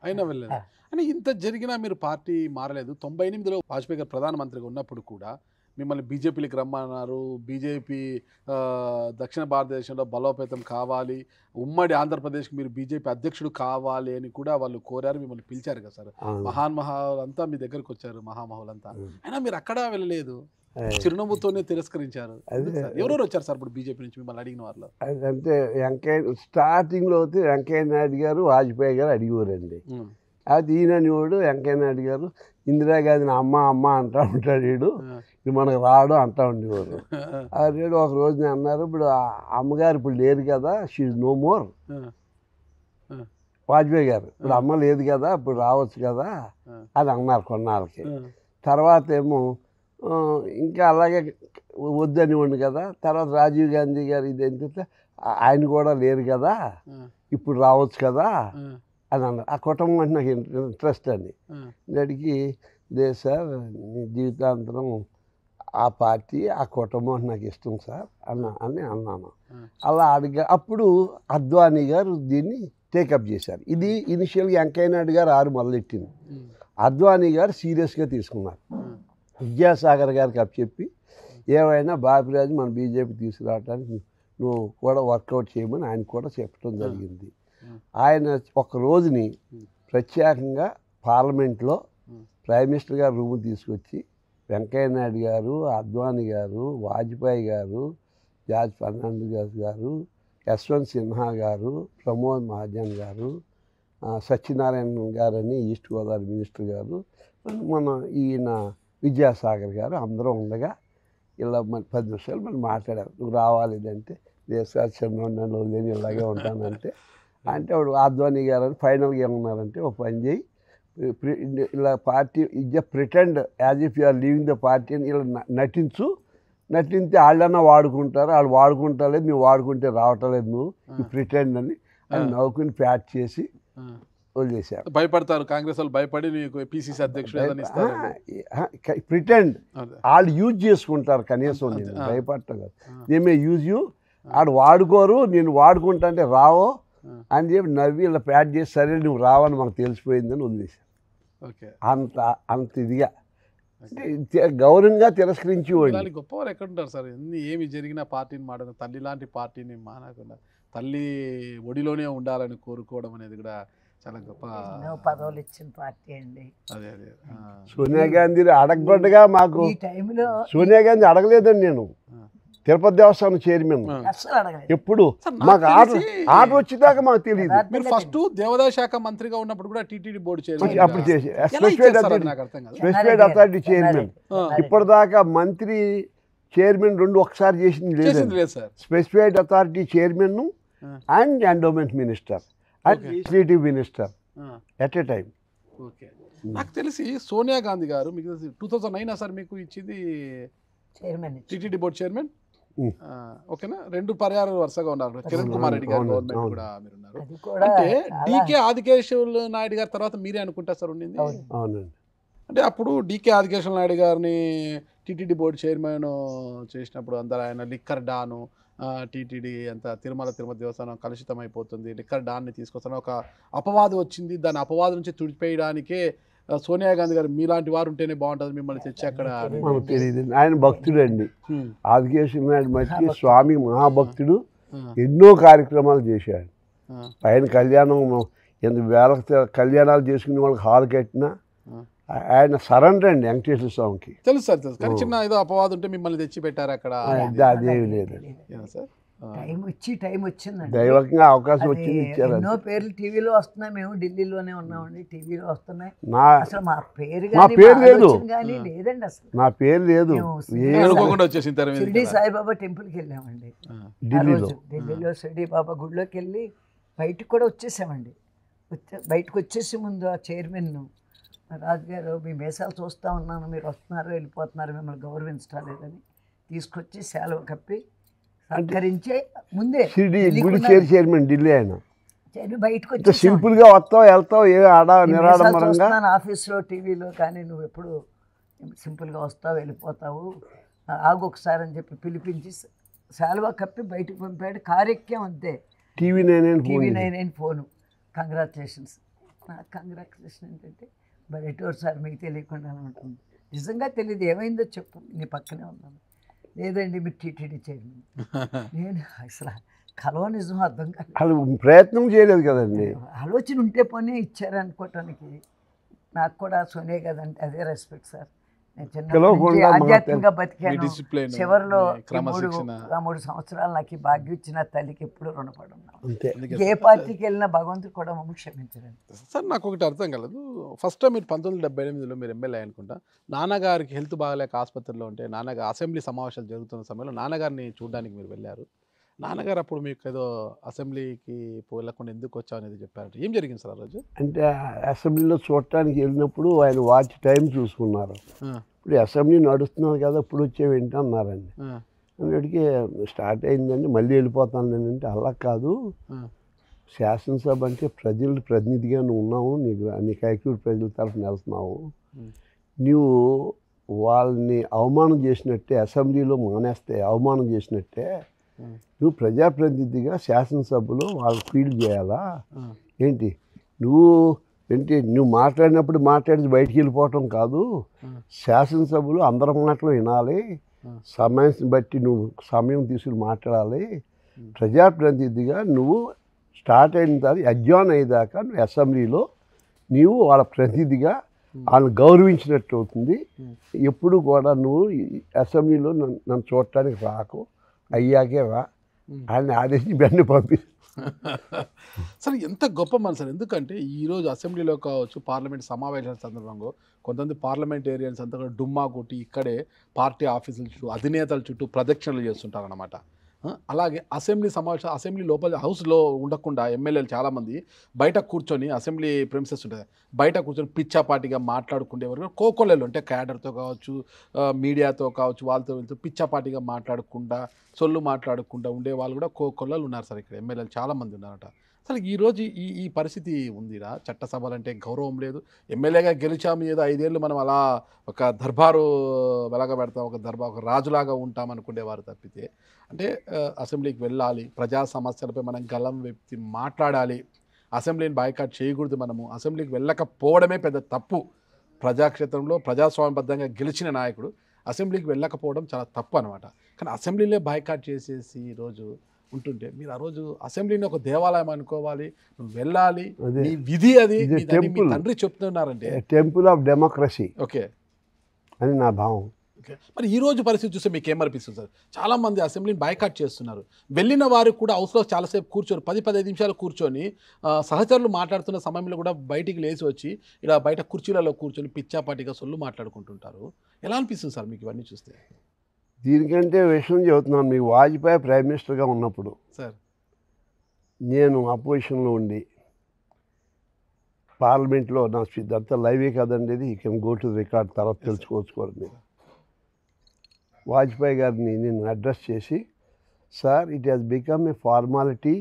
అయినా వెళ్ళలేదు. అని ఇంత జరిగినా మీరు పార్టీ మారలేదు. 98లో వాజ్పేయి గారు ప్రధానమంత్రిగా ఉన్నప్పుడు కూడా మిమ్మల్ని బీజేపీకి రమ్మన్నారు. బీజేపీ దక్షిణ భారతదేశంలో బలోపేతం కావాలి, ఉమ్మడి ఆంధ్రప్రదేశ్కి మీరు బీజేపీ అధ్యక్షుడు కావాలి అని కూడా వాళ్ళు కోరారు, మిమ్మల్ని పిలిచారు కదా సార్. మహామహులంతా మీ దగ్గరకు వచ్చారు, మహామహులంతా. అయినా మీరు అక్కడ వెళ్ళలేదు, చిరునవ్వుతోనే తిరస్కరించారు. ఎవరెవరు వచ్చారు సార్ ఇప్పుడు బీజేపీ నుంచి మిమ్మల్ని అడిగిన వాళ్ళు? అంటే స్టార్టింగ్లో అయితే వెంకయ్య నాయుడు గారు వాజ్పేయి గారు అడిగేవారండి. అది ఈయననివాడు వెంకయ్య నాయుడు గారు ఇందిరాగాంధీని అమ్మ అమ్మ అంటూ ఉంటాడు, వీడు ఇది మనకు రాడు అంటూ ఉండేవారు. అదే ఒక రోజున అన్నారు, ఇప్పుడు అమ్మగారు ఇప్పుడు లేరు కదా, షీఈ్ నో మోర్, వాజ్పేయి గారు ఇప్పుడు అమ్మ లేదు కదా, ఇప్పుడు రావచ్చు కదా అని అన్నారు కొన్నాళ్ళకి. తర్వాత ఏమో ఇంకా అలాగే వద్దని ఉండు కదా. తర్వాత రాజీవ్ గాంధీ గారు ఇదేంటంటే ఆయన కూడా లేరు కదా, ఇప్పుడు రావచ్చు కదా ఆ, అని అన్నారు. ఆ కుటుంబం అంటే నాకు ఇంట్రెస్ట్ అని ఆ, అడిగి లేదు సార్ నీ జీవితాంతరం ఆ పార్టీ ఆ కుటుంబం అంటే నాకు ఇష్టం సార్ అని అన్నాను. అలా అడిగా అప్పుడు అద్వానీ గారు దీన్ని టేకప్ చేశారు. ఇది ఇనిషియల్గా వెంకయ్య నాయుడు గారు మొదలెట్టింది. ఉమ్, అద్వానీ గారు సీరియస్గా తీసుకున్నారు. ఉమ్, విద్యాసాగర్ గారికి చెప్పి ఏమైనా బాపిరాజు మన బీజేపీ తీసుకురావడానికి నువ్వు కూడా వర్కౌట్ చేయమని ఆయన కూడా చెప్పడం జరిగింది. ఆయన ఒక రోజుని ప్రత్యేకంగా పార్లమెంట్లో ప్రైమ్ మినిస్టర్ గారు రూమ్ తీసుకొచ్చి వెంకయ్య నాయుడు గారు, అద్వానీ గారు, వాజ్పేయి గారు, జార్జ్ ఫెర్నాండెస్ గారు, యశ్వంత్ సిన్హా గారు, ప్రమోద్ మహాజన్ గారు, సత్యనారాయణ గారని ఈస్ట్ గోదావరి మినిస్టర్ గారు, మన ఈయన విద్యాసాగర్ గారు అందరూ ఉండగా ఇలా మన 10 నిమిషాలు మనం మాట్లాడారు. నువ్వు రావాలి అంటే దేశాలు చిన్న లేని ఇలాగే ఉంటానంటే అంటే వాడు అద్వానీ గారు అని ఫైనల్గా ఏమన్నారంటే ఒక పని చేయి ఇలా party pretend as if you're leaving the party అని ఇలా నటించి వాళ్ళన్నా వాడుకుంటారు, వాళ్ళు వాడుకుంటలేదు, నువ్వు వాడుకుంటే రావటలేదు నువ్వు ప్రిటెండ్ అని నవ్వుకుని ప్యాట్ చేసి వదిలేశారు. భయపడతారు కాంగ్రెస్ వాళ్ళు, భయపడి నీకు పిసిసి అధ్యక్షుడు ప్రిటెండ్ వాళ్ళు యూజ్ చేసుకుంటారు కనీసం. నేను భయపడటం కాదు, నేమే యూజ్ యూ ఆడు వాడుకోరు, నేను వాడుకుంటా అంటే రావో అని చెప్పి నవ్వి ఇలా ప్యాట్ చేసి సరే నువ్వు రావని మాకు తెలిసిపోయిందని వదిలేశారు. అంత ఇదిగా గౌరవంగా తిరస్కరించి గొప్పవారు ఎక్కడుంటారు సార్? ఏమి జరిగినా పార్టీని మాడకుండా, తల్లి లాంటి పార్టీని మానకుండా తల్లి ఒడిలోనే ఉండాలని కోరుకోవడం అనేది కూడా చాలా గొప్ప. పదవులు ఇచ్చిన పార్టీ అండి. అదే అదే సోనియా గాంధీ అడగబడ్డగా మాకు ఈ టైంలో సోనియా గాంధీ అడగలేదండి. నేను తిరుపతి దేవస్థానం చైర్మన్ అస్సలు అడగలేదు. ఎప్పుడు మాకు ఆర్డర్ వచ్చేదాకా మాకు తెలియదు. మీరు ఫస్ట్ దేవాదాయ శాఖ మంత్రిగా ఉన్నప్పుడు కూడా టీటీడీ బోర్డు చైర్మన్ అప్పుడు చేసి స్పెసిఫైడ్ అథారిటీ చైర్మన్. ఇప్పటిదాకా మంత్రి చైర్మన్ 2 ఒకసారి చేసింది లేదు sir. Specified authority chairman and endowment minister and legislative minister at a time. Okay, నాకు తెలిసి సోనియా గాంధీ గారు మీకు 2009 సార్ మీకు ఇచ్చింది చైర్మన్ టీటీడీ బోర్డు చైర్మన్. ఓకేనా, 2 పర్యాలు వరుసగా ఉన్నారు. కిరణ్ కుమార్ రెడ్డి గారు గవర్నమెంట్ కూడా మీరు ఉన్నారు. అంటే డికే ఆదికేశవ నాయుడు గారి తర్వాత మీరే అనుకుంటా సార్ ఉండింది. అవునండి. అంటే అప్పుడు డికే ఆదికేశవ నాయుడు గారిని టీటీడీ బోర్డు చైర్మన్ చేసినప్పుడు అందరూ ఆయన లిక్కర్ డాను, టీటీడీ అంత తిరుమల దేవస్థానం కలుషితం అయిపోతుంది, లిక్కర్ డాన్ని తీసుకొస్తాను ఒక అపవాదం వచ్చింది. దాని అపవాదం నుంచి తుడిపేయడానికే సోనియా గాంధీ గారు మీలాంటి వారు ఉంటేనే బాగుంటుంది మిమ్మల్ని తెచ్చి అక్కడ. మనకు తెలియదు. ఆయన భక్తుడు అండి. ఆదికేశవ నాయుడు మట్టి స్వామి మహాభక్తుడు. ఎన్నో కార్యక్రమాలు చేశాడు. ఆయన కళ్యాణం వేల కళ్యాణాలు చేసుకునే వాళ్ళకి హాల్ కట్టినా ఆయన సరెండర్ అండి వెంకటేశ్వర స్వామికి. తెలుసు సార్, తెలుసు. కానీ చిన్న ఏదో అపవాదం ఉంటే మిమ్మల్ని తెచ్చి పెట్టారు అక్కడ. అదేమి లేదు సార్. టైం వచ్చిందండి, దైవకంగా అవకాశం వచ్చింది, ఇచ్చారు. ఎన్నో పేర్లు టీవీలో వస్తున్నాయి. మేము ఢిల్లీలోనే ఉన్నామండి, టీవీలో వస్తున్నాయి. అసలు మా పేరు లేదు, లేదండి. అసలు నా పేరు లేదు. షిరిడి సాయిబాబా టెంపుల్కి వెళ్ళామండి ఢిల్లీలో. షిరిడి బాబా గుడిలోకి వెళ్ళి బయటకు కూడా వచ్చేసామండి. బయటకు వచ్చేసి ముందు ఆ చైర్మన్ రాజుగారు మీ మేసాలు చూస్తూ ఉన్నాను, మీరు వస్తున్నారు వెళ్ళిపోతున్నారు, మిమ్మల్ని గౌరవించడం లేదని తీసుకొచ్చి సెలవు కప్పి సత్కరించే ముందే చైర్మన్ ఢిల్లీ ఆయన బయటకు వచ్చి సింపుల్ గా వస్తావు వెళ్తావు ఏ ఆడంబరంగా ఆఫీస్లో టీవీలో. కానీ నువ్వు ఎప్పుడు సింపుల్గా వస్తావు వెళ్ళిపోతావు, ఆగు ఒకసారి అని చెప్పి పిలిపించి సెలవు కప్పి బయటకు పంపాడు. కార్యక్రమం అంతే. TV 9 phone, congratulations. కంగ్రాచులేషన్ ఏంటంటే మరి ఎటోరు సార్ మీకు తెలియకుండా ఉంటుంది. నిజంగా తెలియదు, ఏమైందో చెప్పు, నీ పక్కనే ఉన్నాను. లేదండి మీరు టీటీడీ చైర్మన్. నేను అసలు కలవ నిజం అర్థం కాదు. ప్రయత్నం చేయలేదు కదండి. ఆలోచన ఉంటే పోనీ ఇచ్చారనుకోవటానికి. నాకు కూడా సోనియా కదంటే అదే రెస్పెక్ట్ సార్. నేను ఆధ్యాత్మికంగా బతికాను. చివరిలో 3 సంవత్సరాలు నాకు ఈ భాగ్యం ఇచ్చిన తల్లికి ఎప్పుడు రుణపడి ఉన్నాను. ఏ పార్టీకి వెళ్ళినా భగవంతుడు కూడా మమ్మల్ని క్షమించలేదు సార్. నాకు ఒకటి అర్థం కాలేదు. ఫస్ట్ మీరు 1978లో మీరు ఎమ్మెల్యే అనుకుంటా. నాన్నగారికి హెల్త్ బాగాలేక ఆసుపత్రిలో ఉంటే నాన్నగారు అసెంబ్లీ సమావేశాలు జరుగుతున్న సమయంలో నాన్నగారిని చూడడానికి మీరు వెళ్ళారు. నాన్నగారు అప్పుడు మీకు ఏదో అసెంబ్లీకి వెళ్ళకుండా ఎందుకు వచ్చావు అనేది చెప్పారు. ఏం జరిగింది సార్ ఆ రోజు? అంటే అసెంబ్లీలో చూడటానికి వెళ్ళినప్పుడు ఆయన వాచ్ టైం చూసుకున్నారు. ఇప్పుడు అసెంబ్లీ నడుస్తున్నారు కదా, ఇప్పుడు వచ్చేవేంటి అన్నారండి. అన్నిటికీ స్టార్ట్ అయిందండి, మళ్ళీ వెళ్ళిపోతాను నేనంటే అలా కాదు, శాసనసభ అంటే ప్రజల ప్రతినిధిగా నువ్వు ఉన్నావు, నీకు ఐక్యూట్ ప్రజల తరఫున వెళ్తున్నావు. నువ్వు వాళ్ళని అవమానం చేసినట్టే, అసెంబ్లీలో మానేస్తే అవమానం చేసినట్టే నువ్వు ప్రజాప్రతినిధిగా శాసనసభలో వాళ్ళు ఫీల్ చేయాలా ఏంటి? నువ్వు మాట్లాడినప్పుడు మాట్లాడి బయటికి వెళ్ళిపోవటం కాదు. శాసనసభలో అందరి మాటలు వినాలి, సమయాన్ని బట్టి నువ్వు సమయం తీసుకుని మాట్లాడాలి. ప్రజాప్రతినిధిగా నువ్వు స్టార్ట్ అయిన తర్వాత అడ్జాన్ అయ్యేదాకా నువ్వు అసెంబ్లీలో నీవు వాళ్ళ ప్రతినిధిగా వాళ్ళని గౌరవించినట్టు అవుతుంది. ఎప్పుడు కూడా నువ్వు అసెంబ్లీలో నన్ను చూడటానికి రాకు, అయ్యాకే రా అని ఆదేశించి వెంటనే పంపి. సరే, ఎంత గొప్ప మనసు. ఎందుకంటే ఈరోజు అసెంబ్లీలో కావచ్చు, పార్లమెంట్ సమావేశాల సందర్భంగా కొంతమంది పార్లమెంటేరియన్స్ అంతా కూడా డుమ్మా కొట్టి ఇక్కడే పార్టీ ఆఫీసుల చుట్టూ, అధినేతల చుట్టూ ప్రదక్షిణలు చేస్తుంటారన్నమాట. అలాగే అసెంబ్లీ లోపల హౌస్లో ఉండకుండా ఎమ్మెల్యేలు చాలామంది బయట కూర్చొని, అసెంబ్లీ ప్రెమిసెస్ ఉంటుంది, బయట కూర్చొని పిచ్చాపాటిగా మాట్లాడుకునేవారు కోకొల్లలు, అంటే క్యాడర్తో కావచ్చు, మీడియాతో కావచ్చు, వాళ్ళతో వీళ్ళతో పిచ్చాపాటిగా మాట్లాడకుండా, సొల్లు మాట్లాడకుండా ఉండే వాళ్ళు కూడా కోకొల్లలు ఉన్నారు సార్. ఇక్కడ ఎమ్మెల్యేలు చాలామంది ఉన్నారట. అసలు ఈరోజు ఈ పరిస్థితి ఉందిరా? చట్టసభలు అంటే గౌరవం లేదు. ఎమ్మెల్యేగా గెలిచాము, ఏదో 5 ఏళ్ళు మనం అలా ఒక దర్బారు వెలగ పెడతాం, ఒక రాజులాగా ఉంటాం అనుకునేవారు తప్పితే, అంటే అసెంబ్లీకి వెళ్ళాలి, ప్రజా సమస్యలపై మనం గలం వెత్తి మాట్లాడాలి, అసెంబ్లీని బాయ్కాట్ చేయకూడదు. మనము అసెంబ్లీకి వెళ్ళకపోవడమే పెద్ద తప్పు. ప్రజాక్షేత్రంలో ప్రజాస్వామ్యబద్ధంగా గెలిచిన నాయకుడు అసెంబ్లీకి వెళ్ళకపోవడం చాలా తప్పు అనమాట. కానీ అసెంబ్లీలే బాయ్కాట్ చేసేసి ఈరోజు ఉంటుంటే, మీరు ఆ రోజు అసెంబ్లీని ఒక దేవాలయం అనుకోవాలి, నువ్వు వెళ్ళాలి, నీ విధి అది. మీ తండ్రి చెప్తున్నారంటే టెంపుల్ ఆఫ్ డెమోక్రసీ ఓకే అని నా భావం. మరి ఈ రోజు పరిస్థితి చూస్తే మీకు ఏమనిపిస్తుంది సార్? చాలామంది అసెంబ్లీని బాయ్కాట్ చేస్తున్నారు. వెళ్ళిన వారు కూడా హౌస్లో చాలాసేపు కూర్చొని 10-15 నిమిషాలు కూర్చొని సహచరులు మాట్లాడుతున్న సమయంలో కూడా బయటికి లేచి వచ్చి ఇలా బయట కుర్చీలలో కూర్చొని పిచ్చాపాటిగా సొల్లు మాట్లాడుకుంటుంటారు. ఎలా అనిపిస్తుంది సార్ మీకు ఇవన్నీ చూస్తే? దీనికంటే విషయం చెబుతున్నాను. మీకు వాజ్పేయి ప్రైమ్ మినిస్టర్గా ఉన్నప్పుడు సార్, నేను అపోజిషన్లో ఉండి పార్లమెంట్లో నా స్పీచ్ అంతా లైవే కదండి, you can go to record, తర్వాత తెలుసుకోవచ్చు కూడా. మీరు వాజ్పేయి గారిని నేను అడ్రస్ చేసి, sir, it has become a formality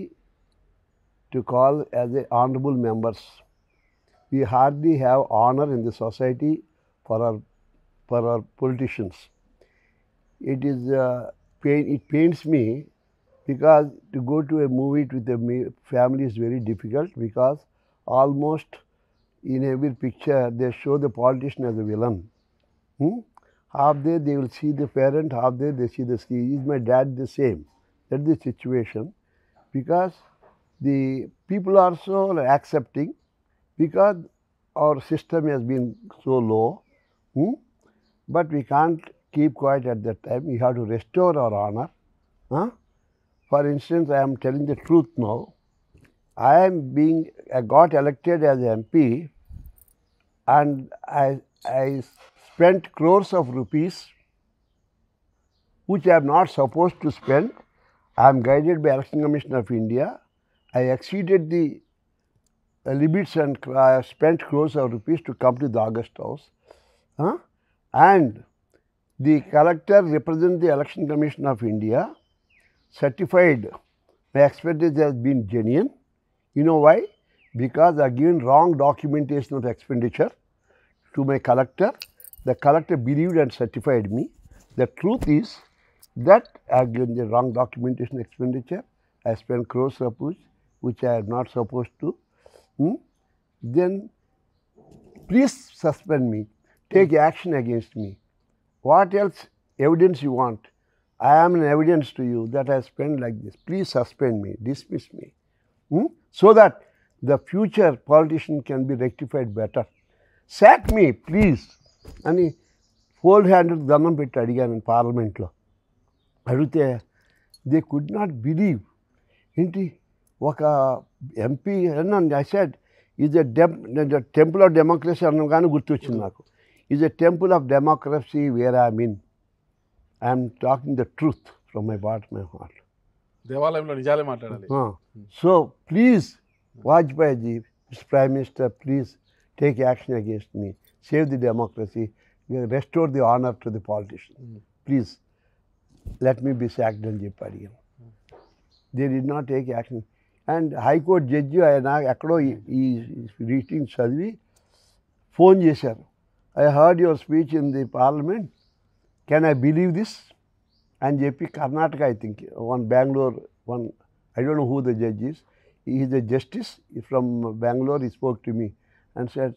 to call as a honourable members. We hardly have honour in the society for hour politicians. It pains me because to go to a movie with a family is very difficult, because almost in every picture they show the politician as a villain. Half day they will see the parent, half day they see the screen. Is my dad the same? That's the situation, because the people are so accepting, because our system has been so low. But we can't keep quiet at that time. We have to restore our honor. For instance, I am telling the truth now. I got elected as MP, and I spent crores of rupees which I am not supposed to spend. I am guided by Election Commission of India. I exceeded the limits and I spent crores of rupees to come to the August House. And the collector representing the Election Commission of India certified my expenditure has been genuine. You know why? Because I given wrong documentation of expenditure to my collector. The collector believed and certified me. The truth is that I have given the wrong documentation expenditure. I spent crores of rupees which I am not supposed to. Then please suspend me. Take action against me. What else evidence you want? I am an evidence to you that I spent like this. Please suspend me, dismiss me, so that the future politician can be rectified better. Sack me, please. అని ఫోల్డ్ హ్యాండెడ్ దండం పెట్టి అడిగాను నేను పార్లమెంట్లో. అడిగితే దే కుడ్ నాట్ బిలీవ్. ఏంటి ఒక ఎంపీ అన్నాను. I said is a temple of democracy అనగానే గుర్తొచ్చింది నాకు. Is a temple of democracy where I am in. I am talking the truth from my heart. దేవాలయంలో నిజాలే మాట్లాడాలి. So please, Vajpayee ji, Mr. Prime Minister, please take action against me. Save the democracy. Restore the honor to the politician. Please, let me be sacked and చెప్పాడు. They did not take action. And high court judge ఆయన ఎక్కడో ఈ రీటింగ్ చదివి ఫోన్ చేశారు. I heard your speech in the parliament, can I believe this అని చెప్పి Karnataka I think Bengaluru I don't know who the judge is. He is a justice from Bangalore. He spoke to me and said,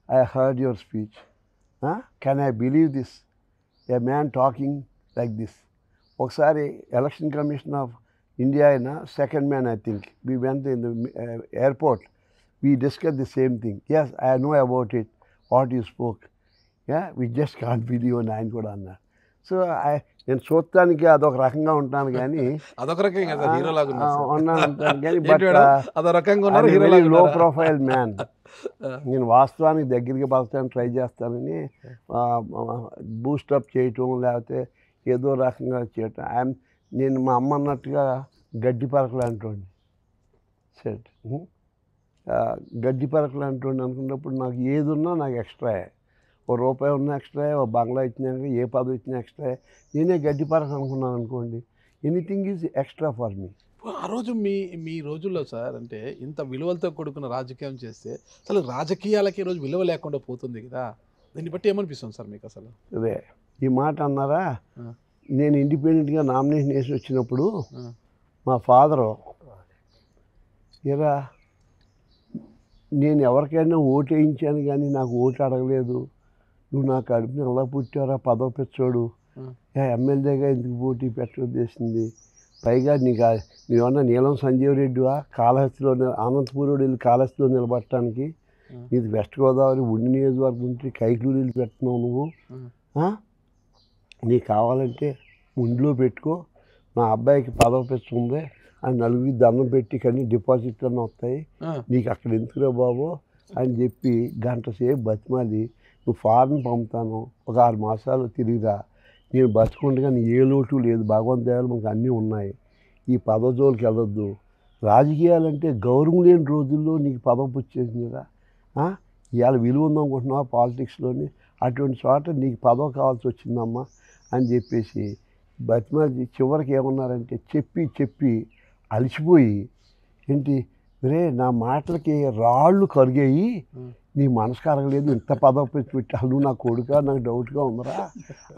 I heard your speech. Can I believe this? A man talking like this. Oksari, Election Commission of India, second man I think. We went in the airport. We discussed the same thing. Yes, I know about it, what you spoke. Yeah, we just can't believe on nine కూడా అన్నారు. సో నేను చూడటానికి అదొక రకంగా ఉంటాను కానీ అదొక రకంగా హీరో లాగా ఉంటాను కానీ బట్ లో ప్రొఫైల్ మ్యాన్. నేను వాస్తవానికి దగ్గరికి పడతాను ట్రై చేస్తానని బూస్టప్ చేయటం లేకపోతే ఏదో రకంగా చేయటం. నేను మా అమ్మ అన్నట్టుగా గడ్డి పరకలు అంటుండి సెట్ గడ్డి పరకలు అంటుండి అనుకున్నప్పుడు నాకు ఏది ఉన్నా నాకు ఎక్స్ట్రా. ఓ రూపాయి ఉన్న ఎక్స్ట్రా, ఓ బంగ్లా ఇచ్చినాక ఏ పదవి ఇచ్చినా ఎక్స్ట్రా. నేనే గడ్డి పరక అనుకున్నాను అనుకోండి, anything is extra for me. ఆ రోజు మీ రోజుల్లో సార్ అంటే ఇంత విలువలతో కూడుకున్న రాజకీయం చేస్తే అసలు రాజకీయాలకి ఈరోజు విలువ లేకుండా పోతుంది కదా, దీన్ని బట్టి ఏమనిపిస్తుంది సార్ మీకు అసలు? అదే ఈ మాట అన్నారా, నేను ఇండిపెండెంట్గా నామినేషన్ వేసి వచ్చినప్పుడు మా ఫాదరు ఇలా నేను ఎవరికైనా ఓటు వేయించాను కానీ నాకు ఓటు అడగలేదు, నువ్వు నా కడుపుని ఎలా పుట్టారా పదవి పెచ్చోడు, ఎమ్మెల్యేగా ఎందుకు పోటీ పెట్టేసింది, పైగా నీవేమన్నా నీలం సంజీవ్ రెడ్డివా కాళహస్తిలో అనంతపురం వెళ్ళి కాళహస్తిలో నిలబడటానికి, నీది వెస్ట్ గోదావరి ఉండి నియోజకవర్గం నుంచి కైకలూరు పెడుతున్నావు నువ్వు, నీకు కావాలంటే ముందులో పెట్టుకో, నా అబ్బాయికి పదవి పెచ్చు ఉంది అని నలుగురికి దండం పెట్టి కానీ డిపాజిట్లన్నీ వస్తాయి, నీకు అక్కడ ఎందుకురా బాబు అని చెప్పి గంట సేపు బతిమాలి నువ్వు ఫారెన్ పంపుతాను, ఒక 6 మాసాలు తిరిగిరా, నేను బతుకుండగా నీ ఏ లోటు లేదు, భగవంతు దయలు మనకు అన్నీ ఉన్నాయి, ఈ పదవి జోలికి వెళ్ళొద్దు, రాజకీయాలంటే గౌరవం లేని రోజుల్లో నీకు పదవి పుచ్చేసిందిరా, ఇవాళ విలువ ఉందనుకుంటున్నావా పాలిటిక్స్లోని, అటువంటి చోట నీకు పదవి కావాల్సి వచ్చిందమ్మా అని చెప్పేసి బతిమాలి. చివరికి ఏమన్నారంటే చెప్పి అలసిపోయి ఏంటి రే నా మాటలకి రాళ్ళు కరిగాయి, నీ మనసు కరగలేదు, ఇంత పదవి పెట్టాలి నువ్వు నా కొడుక, నాకు డౌట్గా ఉందరా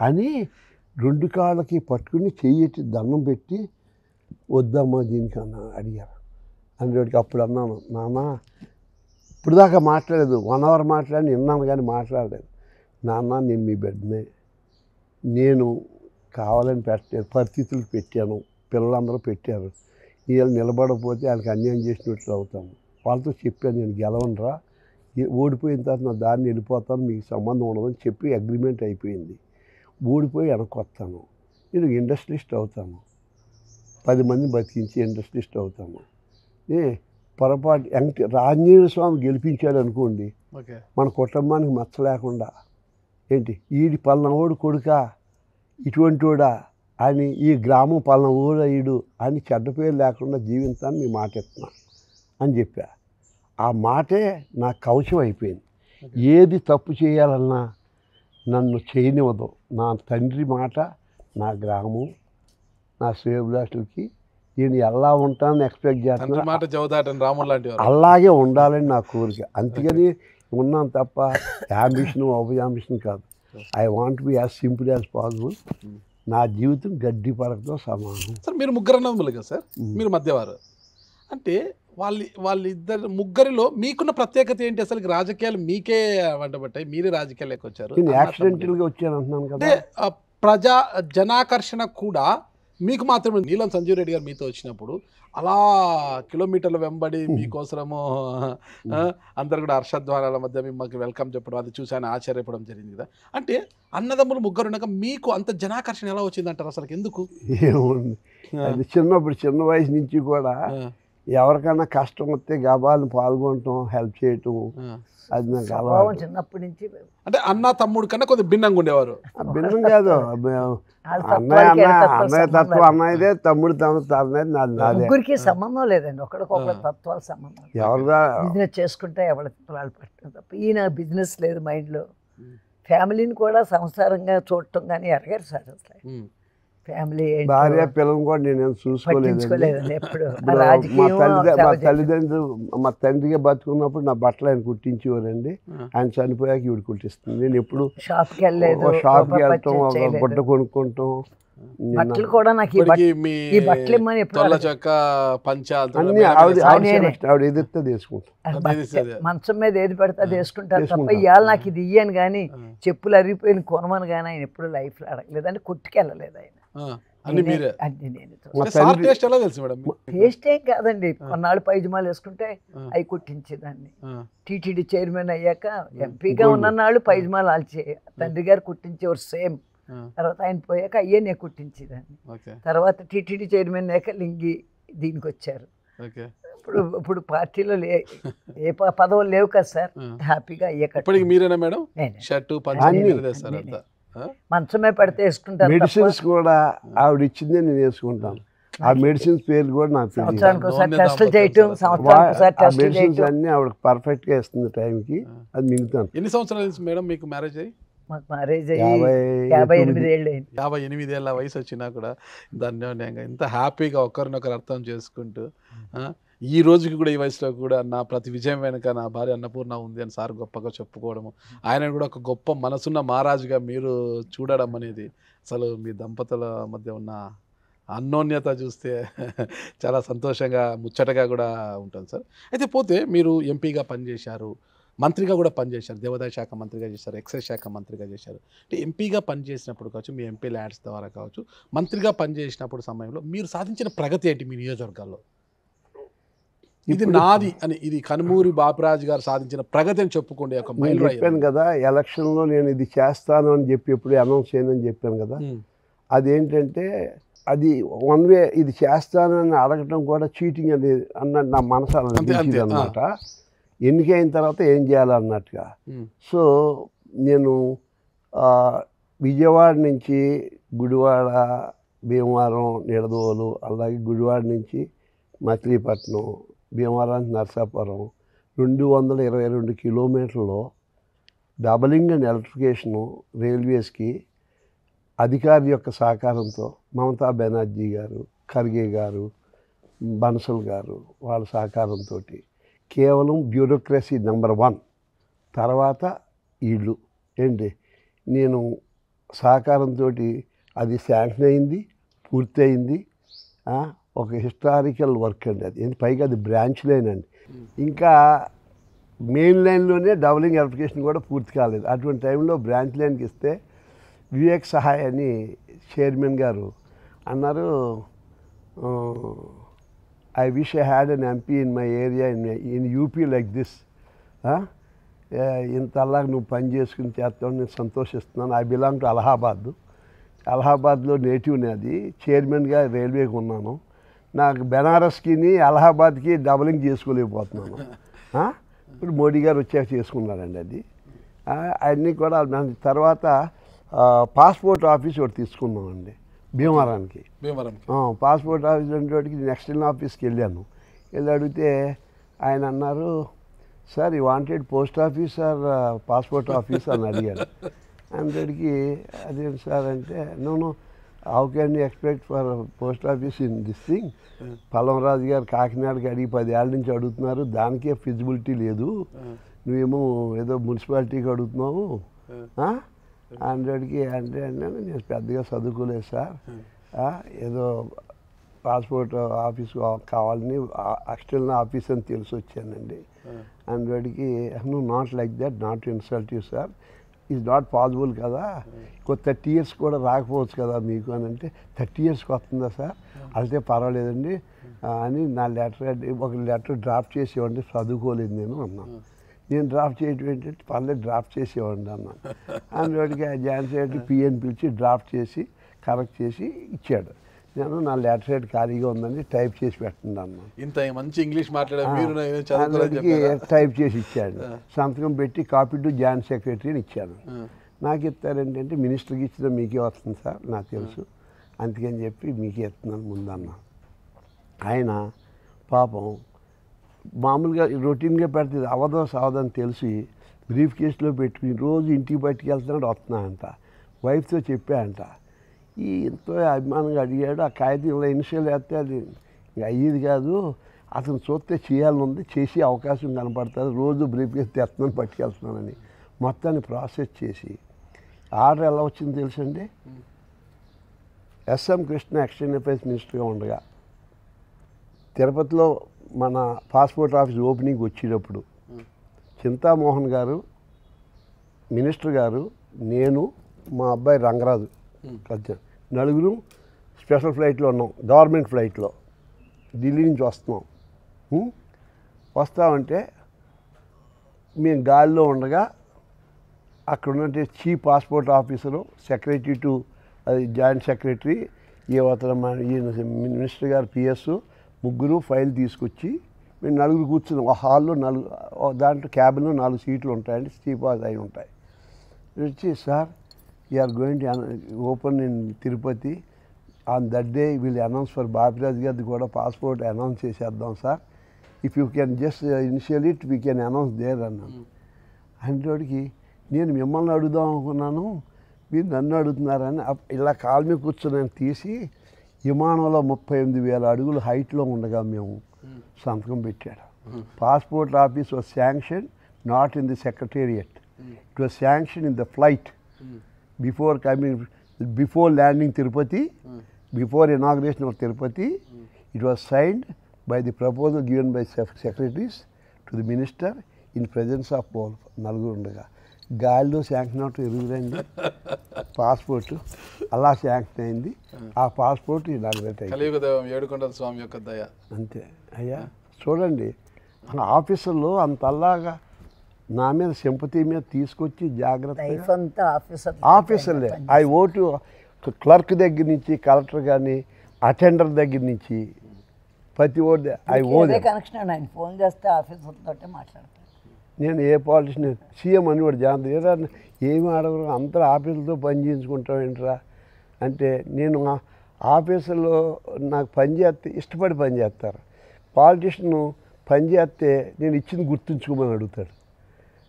అని 2 కాళ్ళకి పట్టుకుని చెయ్యి దండం పెట్టి వద్దమ్మా దీనికి అడిగారు. అందులోకి అప్పుడు అన్నాను, నాన్న ఇప్పుడు దాకా మాట్లాడలేదు, 1 అవర్ మాట్లాడి విన్నాను కానీ మాట్లాడలేదు, నాన్న నేను మీ బిడ్డనే, నేను కావాలని పెట్టలేదు, పరిస్థితులు పెట్టాను, పిల్లలందరూ పెట్టారు, వీళ్ళు నిలబడకపోతే వాళ్ళకి అన్యాయం చేసినట్లు అవుతాను, వాళ్ళతో చెప్పాను నేను గెలవనరా, ఓడిపోయిన తర్వాత నా దారిని వెళ్ళిపోతాను, మీకు సంబంధం ఉండదని చెప్పి అగ్రిమెంట్ అయిపోయింది. ఓడిపోయి వెనక్కి వస్తాను, నేను ఇండస్ట్రియలిస్ట్ అవుతాను, 10 మంది బతికించి ఇండస్ట్రియలిస్ట్ అవుతాను. పొరపాటు ఆంజనేయ స్వామి గెలిపించాడు అనుకోండి, మన కుటుంబానికి మచ్చ లేకుండా ఏంటి ఈడి పలానావాడు కొడుక ఇటువంటి వాడా అని, ఈ గ్రామం పలానా ఊరు అయ్యుడు అని చెడ్డ పేరు లేకుండా జీవించాలని మీ మాట ఇస్తున్నా అని చెప్పా. ఆ మాటే నా కవచం అయిపోయింది. ఏది తప్పు చేయాలన్నా నన్ను చేయనివ్వదు, నా తండ్రి మాట, నా గ్రామం, నా శ్రేయోభిలాషులకి నేను ఎలా ఉంటానని ఎక్స్పెక్ట్ చేస్తున్నాను, అలాగే ఉండాలని నా కోరిక. అందుకని ఉన్నాను తప్ప యాంబిషన్ ఓవర్ కాదు. I want be as simple as possible. నా జీవితం గడ్డి పరకతో సమానం. సార్ మీరు 3 అన్నదమ్ములు కదా సార్, మీరు మధ్యవారు అంటే వాళ్ళిద్దరు ముగ్గురిలో మీకున్న ప్రత్యేకత ఏంటి అసలు? రాజకీయాలు మీకే వంటబట్టాయి, మీరే రాజకీయాలకు వచ్చారు, నేను యాక్సిడెంటల్గా వచ్చాను అంటున్నాను కదా. ప్రజా జనాకర్షణ కూడా మీకు మాత్రమే. నీలం సంజీవ్ రెడ్డి గారు మీతో వచ్చినప్పుడు అలా కిలోమీటర్ల వెంబడి మీకోసము అందరు కూడా హర్షధ్వానాల మధ్య మిమ్మల్ని వెల్కమ్ చెప్పడం, అది చూసి ఆయన ఆశ్చర్యపడడం జరిగింది కదా. అంటే అన్నదమ్ములు 3 ఉండగా మీకు అంత జనాకర్షణ ఎలా వచ్చింది అంటారు అసలు? ఎందుకు? ఏముంది, అది చిన్న వయసు నుంచి కూడా ఎవరికైనా కష్టం వస్తే గబాలను పాల్గొనటం, హెల్ప్ చేయటం, అది నాకు అలవాటు చిన్నప్పటి నుంచి. అంటే అన్న తమ్ముడు కన్నా కొద్దిగా భిన్నంగా ఉండేవారు? భిన్నం కాదు, అన్నయ్య తత్వం అన్నయ్యదే, తమ్ముడు అన్నయ్యది నాది. ముగ్గురికి సంబంధం లేదండి, ఒకరికొకరు తత్వాల సంబంధం. ఎవరుగా బిజినెస్ చేసుకుంటే ఎవరి వాళ్ళు పట్టడం తప్ప, ఈయన బిజినెస్ లేదు మైండ్లో. ఫ్యామిలీని కూడా సంసారంగా చూడటం కానీ ఎరగారు సార్ అసలు. ఫ్యామిలీ భార్య పిల్లలు కూడా నేనేం చూసుకోలేదండి. పట్టించుకోలేదండి ఎప్పుడు. ఇప్పుడు మా తండ్రిగా బతుకున్నప్పుడు నా బట్టలు ఆయన కుట్టించేవారండి. ఆయన చనిపోయాక ఈవిడ కుట్టిస్తుంది. నేను ఎప్పుడు షాప్కి వెళ్ళలేదు, షాప్కి వెళ్తాం, ఒక గుడ్డ కొనుక్కుంటాం. బట్టలు కూడా నాకు ఈ బట్టలు ఇమ్మని ఎప్పుడు అన్ని ఆవిడ ఎదురుతో తీసుకుంటాం. మంచం మీద ఏది పెడతా తీసుకుంటారు తప్ప ఇవాళ నాకు ఇది ఇయ్యాను కానీ చెప్పులు అరిగిపోయిన కొనమని కానీ ఆయన ఎప్పుడు లైఫ్లో అడగలేదండి. కొట్టుకెళ్ళలేదు ఆయన. అన్ని నేను టేస్ట్ ఏం కాదండి. కొన్నాళ్ళు పైజమాలు వేసుకుంటే అవి కుట్టించేదాన్ని. టీటీడీ చైర్మన్ అయ్యాక ఎంపీగా ఉన్ననాళ్ళు పైజమాలు ఆల్చే తండ్రి గారు కుట్టించేవారు సేమ్. తర్వాత ఆయన పోయాక అయ్యే నేను కుట్టించేదాన్ని. తర్వాత టీటీడీ చైర్మన్ అయ్యాక లింగి దీనికి వచ్చారు. ఇప్పుడు పార్టీలో ఏ పదవులు లేవు కదా సార్, హ్యాపీగా అయ్యే మీరేనా మేడం? మంచమే పడితే వేసుకుంటారు. మెడిసిన్స్ కూడా ఆవిడ ఇచ్చిందే నేను వేసుకుంటాను. ఆ మెడిసిన్స్ పేర్లు కూడా నాకు టెస్టులు చేయటం, మెడిసిన్స్ అన్ని ఆవిడ పర్ఫెక్ట్ గా ఇస్తుంది టైంకి. అది మిగుతాను. ఎన్ని సంవత్సరాలు మేడం మీకు మ్యారేజ్ అయ్యి? మాకు మ్యారేజ్ అయ్యి 58 ఏళ్ళు అయింది. 58 ఏళ్ళ వయసు వచ్చినా కూడా ధన్యవాదంగా ఇంత హ్యాపీగా ఒకరినొకరు అర్థం చేసుకుంటూ ఈ రోజుకి కూడా ఈ వయసులో కూడా నా ప్రతి విజయం వెనుక నా భార్య అన్నపూర్ణ ఉంది అని సార్ గొప్పగా చెప్పుకోవడము, ఆయన కూడా ఒక గొప్ప మనసున్న మహారాజుగా మీరు చూడడం అనేది అసలు మీ దంపతుల మధ్య ఉన్న అన్యోన్యత చూస్తే చాలా సంతోషంగా ముచ్చటగా కూడా ఉంటుంది సార్. అయితే పోతే మీరు ఎంపీగా పనిచేశారు, మంత్రిగా కూడా పనిచేశారు, దేవాదాయ శాఖ మంత్రిగా చేశారు, ఎక్సైజ్ శాఖ మంత్రిగా చేశారు. అంటే ఎంపీగా పనిచేసినప్పుడు కావచ్చు, మీ ఎంపీ ల్యాడ్స్ ద్వారా కావచ్చు, మంత్రిగా పనిచేసినప్పుడు సమయంలో మీరు సాధించిన ప్రగతి ఏంటి మీ నియోజకవర్గాల్లో? ఇది నాది అని, ఇది కనుమూరి బాపిరాజు గారు సాధించిన ప్రగతి అని చెప్పుకోండి. ఒక మైల్ రాయి. చెప్పాను కదా ఎలక్షన్లో నేను ఇది చేస్తాను అని చెప్పి ఎప్పుడు అనౌన్స్ చేయనని చెప్పాను కదా. అదేంటంటే అది వన్ వే, ఇది చేస్తానని అడగటం కూడా చీటింగ్ అనేది అన్నట్టు నా మనసు అన్నమాట. ఎన్నికైన తర్వాత ఏం చేయాలన్నట్టుగా. సో నేను విజయవాడ నుంచి గుడివాడ, భీమవరం, నిడదవోలు, అలాగే గుడివాడ నుంచి Machilipatnam, భీమవరానికి Narasapuram 222 కిలోమీటర్లో doubling and electrification రైల్వేస్కి అధికారి యొక్క సహకారంతో మమతా బెనర్జీ గారు, ఖర్గే గారు, బన్సల్ గారు వాళ్ళ సహకారంతో కేవలం బ్యూరోక్రసీ నెంబర్ 1, తర్వాత వీళ్ళు ఏంటి నేను సహకారంతో అది శాంక్షన్ అయింది, పూర్తయింది. ఒక హిస్టారికల్ వర్క్ అండి అది. పైగా అది బ్రాంచ్ లైన్ అండి. ఇంకా మెయిన్ లైన్లోనే డబలింగ్ ఎలక్ట్రిఫికేషన్ కూడా పూర్తి కాలేదు. అటువంటి టైంలో బ్రాంచ్ లైన్కి ఇస్తే వివేక్ సహాయ్ అని చైర్మన్ గారు అన్నారు, I wish I had an MP in my area in UP like this. ఇంతలాగా నువ్వు పని చేసుకుని చేస్తావు, నేను సంతోషిస్తున్నాను. ఐ బిలాంగ్ టు అలహాబాద్లో నేటివ్ని, అది చైర్మన్గా రైల్వేకి ఉన్నాను. నాకు బెనారస్కి అలహాబాద్కి డబలింగ్ చేసుకోలేకపోతున్నాను. ఇప్పుడు మోడీ గారు వచ్చాక చేసుకున్నారండి అది. అన్నీ కూడా తర్వాత పాస్పోర్ట్ ఆఫీస్ ఒకటి తీసుకున్నామండి భీమవరానికి. పాస్పోర్ట్ ఆఫీస్ అంటే నెక్స్ట్ ఆఫీస్కి వెళ్ళాను. వెళ్ళి అడిగితే ఆయన అన్నారు, sir you wanted post office are passport office అని అడిగాడు. అందరికి అదేంటి సార్ అంటే, know how can you expect for post office in this thing? Pallam Raju గారు కాకినాడకి అడిగి 10 ఏళ్ళ నుంచి అడుగుతున్నారు, దానికే ఫిజిబిలిటీ లేదు, నువ్వేమో ఏదో మున్సిపాలిటీకి అడుగుతున్నావు. 100కి అంటే నేను పెద్దగా చదువుకోలేదు సార్, ఏదో పాస్పోర్ట్ ఆఫీస్ కావాలని ఎక్స్టర్నల్ ఆఫీస్ అని తెలిసి వచ్చానండి. 100కి నువ్వు not like that, not insult you sir, is not possible కదా, 30 years కూడా రాకపోవచ్చు కదా మీకు అని అంటే, 30 yearsకి వస్తుందా సార్ అయితే పర్వాలేదండి అని నా ఒక లెటర్ డ్రాఫ్ట్ చేసేవాడిని, చదువుకోలేదు నేను అన్నాను. నేను డ్రాఫ్ట్ చేయటం ఏంటంటే పర్లేదు డ్రాఫ్ట్ చేసేవాడిని అన్నాను. అందులోకి జాయిన్ చేయడానికి పిఎన్ పిలిచి డ్రాఫ్ట్ చేసి కరెక్ట్ చేసి ఇచ్చాడు. నేను నా లెటర్ హెడ్ ఖాళీగా ఉందని టైప్ చేసి పెట్టండి అన్నాను. ఇంత మంచి ఇంగ్లీష్ మాట్లాడారు, టైప్ చేసి ఇచ్చాడు. సంతకం పెట్టి కాపీ టు జాయింట్ సెక్రటరీ అని ఇచ్చాను. నాకు ఇస్తారేంటంటే మినిస్టర్కి ఇచ్చిన మీకే వస్తుంది సార్ నాకు తెలుసు, అందుకని చెప్పి మీకే ఇస్తున్నాను ముందన్నా. ఆయన పాపం మామూలుగా రొటీన్గా పెడుతుంది, అవదో సావదని తెలిసి బ్రీఫ్ కేసులో పెట్టుకుని రోజు ఇంటికి బయటికి వెళ్తున్నాడు, వస్తున్నాయంట. వైఫ్తో చెప్పాయంట, ఈ ఎంతో అభిమానంగా అడిగాడు. ఆ కాగితం ఇలా ఇనిషియల్ వేస్తే అది ఇంకా అయ్యేది కాదు, అతను చూస్తే చేయాలని ఉంది, చేసే అవకాశం కనపడుతుంది, రోజు బ్రీఫ్ కేసు తెస్తున్నాను పట్టుకెళ్తున్నానని మొత్తాన్ని ప్రాసెస్ చేసి ఆర్డర్ ఎలా వచ్చింది తెలుసండి. ఎస్ఎం కృష్ణ ఎక్స్చేంజ్ అఫైర్స్ మినిస్టర్గా ఉండగా తిరుపతిలో మన పాస్పోర్ట్ ఆఫీస్ ఓపెనింగ్ వచ్చేటప్పుడు చింతామోహన్ గారు మినిస్టర్ గారు, నేను, మా అబ్బాయి రంగరాజు కలిసి నలుగురు స్పెషల్ ఫ్లైట్లో ఉన్నాం, గవర్నమెంట్ ఫ్లైట్లో ఢిల్లీ నుంచి వస్తున్నాం. వస్తామంటే మేము గాలిలో ఉండగా అక్కడ ఉన్నట్టు chief passport officer, secretary to అది జాయింట్ సెక్రటరీ, ఈయన మినిస్టర్ గారు పిఎస్ ముగ్గురు ఫైల్ తీసుకొచ్చి మేము నలుగురు కూర్చున్నాం. ఒక హాల్లో దాంట్లో క్యాబిన్లో 4 సీట్లు ఉంటాయండి, చీఫ్ అయి ఉంటాయి. వచ్చి sir you are going to open in Tirupati on that day we'll announce for Bapiraj గారిది కూడా పాస్పోర్ట్ అనౌన్స్ చేసేద్దాం sir, if you can just initial it we can announce there అన్నాను. అంటోడికి నేను మిమ్మల్ని అడుగుదాం అనుకున్నాను, మీరు నన్ను అడుగుతున్నారని ఇలా కాలు మీద కూర్చొని తీసి విమానంలో 38,000 అడుగులు హైట్లో ఉండగా మేము సంతకం పెట్టాడు. Passport office was sanction not in the secretariat, it was sanction in the flight before landing Tirupati, before inauguration of Tirupati. It was signed by the proposal given by secretaries to the minister in presence of all. నలుగురు ఉండగా గాలిలో శాంక్షన్ అవుట్ ఎరుగురండి పాస్పోర్ట్ అలా శాంక్షన్ అయింది. ఆ పాస్పోర్ట్ కలియుగ దైవం ఏడుకొండల స్వామి యొక్క దయ అంతే. అయ్యా చూడండి, ఆఫీసర్లో అంతలాగా నా మీద సింపతి మీద తీసుకొచ్చి జాగ్రత్త ఆఫీసర్లే. ఐ ఓటు క్లర్క్ దగ్గర నుంచి కలెక్టర్ కానీ అటెండర్ దగ్గర నుంచి ప్రతి ఓటు ఐ ఓదే కనెక్షన్. ఆయన ఫోన్ చేస్తే ఆఫీసర్తో మాట్లాడతాను. నేను ఏ పాలిటిషియన్ సీఎం అని కూడా జాగ్రత్త ఏమి అడగరు, అందరూ ఆఫీసులతో పని చేయించుకుంటాం ఏంట్రా అంటే, నేను ఆఫీసులో నాకు పని చేస్తే ఇష్టపడి పని చేస్తారు. పాలిటిషియన్ పని చేస్తే నేను ఇచ్చింది గుర్తుంచుకోమని అడుగుతాడు.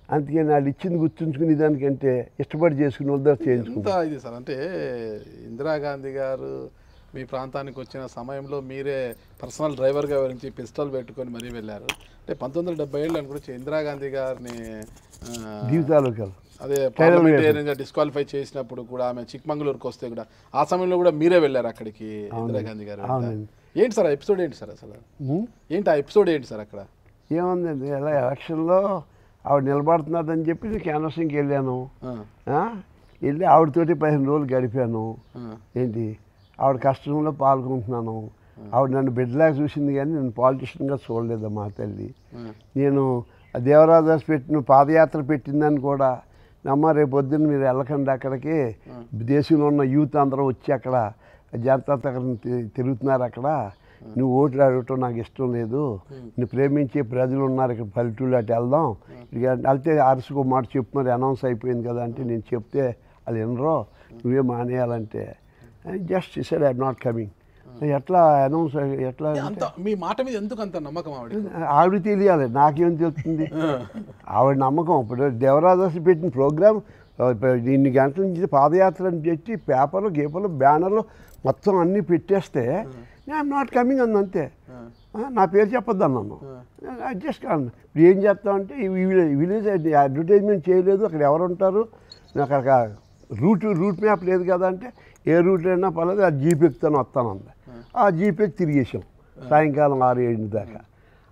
అందుకని వాళ్ళు ఇచ్చింది గుర్తుంచుకునే దానికంటే ఇష్టపడి చేసుకుని వాళ్ళ చేయించుకుంటా. ఇది సార్ అంటే ఇందిరాగాంధీ గారు మీ ప్రాంతానికి వచ్చిన సమయంలో మీరే పర్సనల్ డ్రైవర్గా వివరించి పిస్టల్ పెట్టుకొని మరీ వెళ్ళారు. అంటే 1970 అనుకుంటే ఇందిరాగాంధీ గారిని జీవితాలకు అదే పార్లమెంటేరియన్గా డిస్క్వాలిఫై చేసినప్పుడు కూడా ఆమె చిక్మంగళూరుకి వస్తే కూడా ఆ సమయంలో కూడా మీరే వెళ్ళారు అక్కడికి ఇందిరాగాంధీ గారు. ఏంటి సార్ ఆ ఎపిసోడ్ ఏంటి సార్ అసలు ఏంటి ఆ ఎపిసోడ్ ఏంటి సార్ అక్కడ? ఏముందండి, ఎలా ఎలక్షన్లో ఆవిడ నిలబడుతున్నదని చెప్పి క్యాన్వసింగ్కి వెళ్ళాను. వెళ్ళి ఆవిడతోటి 15 రోజులు గడిపాను. ఏంటి ఆవిడ కష్టంలో పాల్గొంటున్నాను. ఆవిడ నన్ను బిడ్డలాగా చూసింది కానీ నేను పాలిటిషియన్గా చూడలేదు. మా తల్లి నేను దేవరాజాస్ పెట్టిన పాదయాత్ర పెట్టిందని కూడా అమ్మ రేపు పొద్దున్న మీరు వెళ్ళకండి అక్కడికి, దేశంలో ఉన్న యూత్ అందరూ వచ్చి అక్కడ జనతా తిరుగుతున్నారు, అక్కడ నువ్వు ఓట్లు అడగటం నాకు ఇష్టం లేదు, నువ్వు ప్రేమించే ప్రజలు ఉన్నారు ఇక్కడ పల్లెటూళ్ళు అటు వెళ్దాం, వెళ్తే అరసుకు మాట చెప్పు మరి అనౌన్స్ అయిపోయింది కదా అంటే నేను చెప్తే వాళ్ళు వినరో నువ్వే మానేయాలంటే just said I'm not coming. ఎట్లా అనౌన్స్ ఎట్లా మీ మాట మీద ఎందుకు అంత నమ్మకం? ఆవిడ తెలియాలి, నాకేం తెలుస్తుంది ఆవిడ నమ్మకం. ఇప్పుడు దేవరాజాస్ పెట్టిన ప్రోగ్రామ్ ఇన్ని గంటల నుంచి పాదయాత్ర అని పెట్టి పేపర్లు గీపర్లు బ్యానర్లు మొత్తం అన్నీ పెట్టేస్తే ఐఎమ్ నాట్ కమింగ్ అంది అంతే. నా పేరు చెప్పొద్దు అన్నాను. అడ్జస్ట్ కాదు. ఇప్పుడు ఏం చేస్తామంటే విలేజ్ అడ్వర్టైజ్మెంట్ చేయలేదు, అక్కడ ఎవరు ఉంటారు, అక్కడ రూట్ మ్యాప్ లేదు కదా అంటే ఏ రూట్ అయినా పర్లేదు ఆ జీప్ ఎక్కుతాను వస్తానంది. ఆ జీప్ ఎక్కి తిరిగేసాం సాయంకాలం 6-7 దాకా.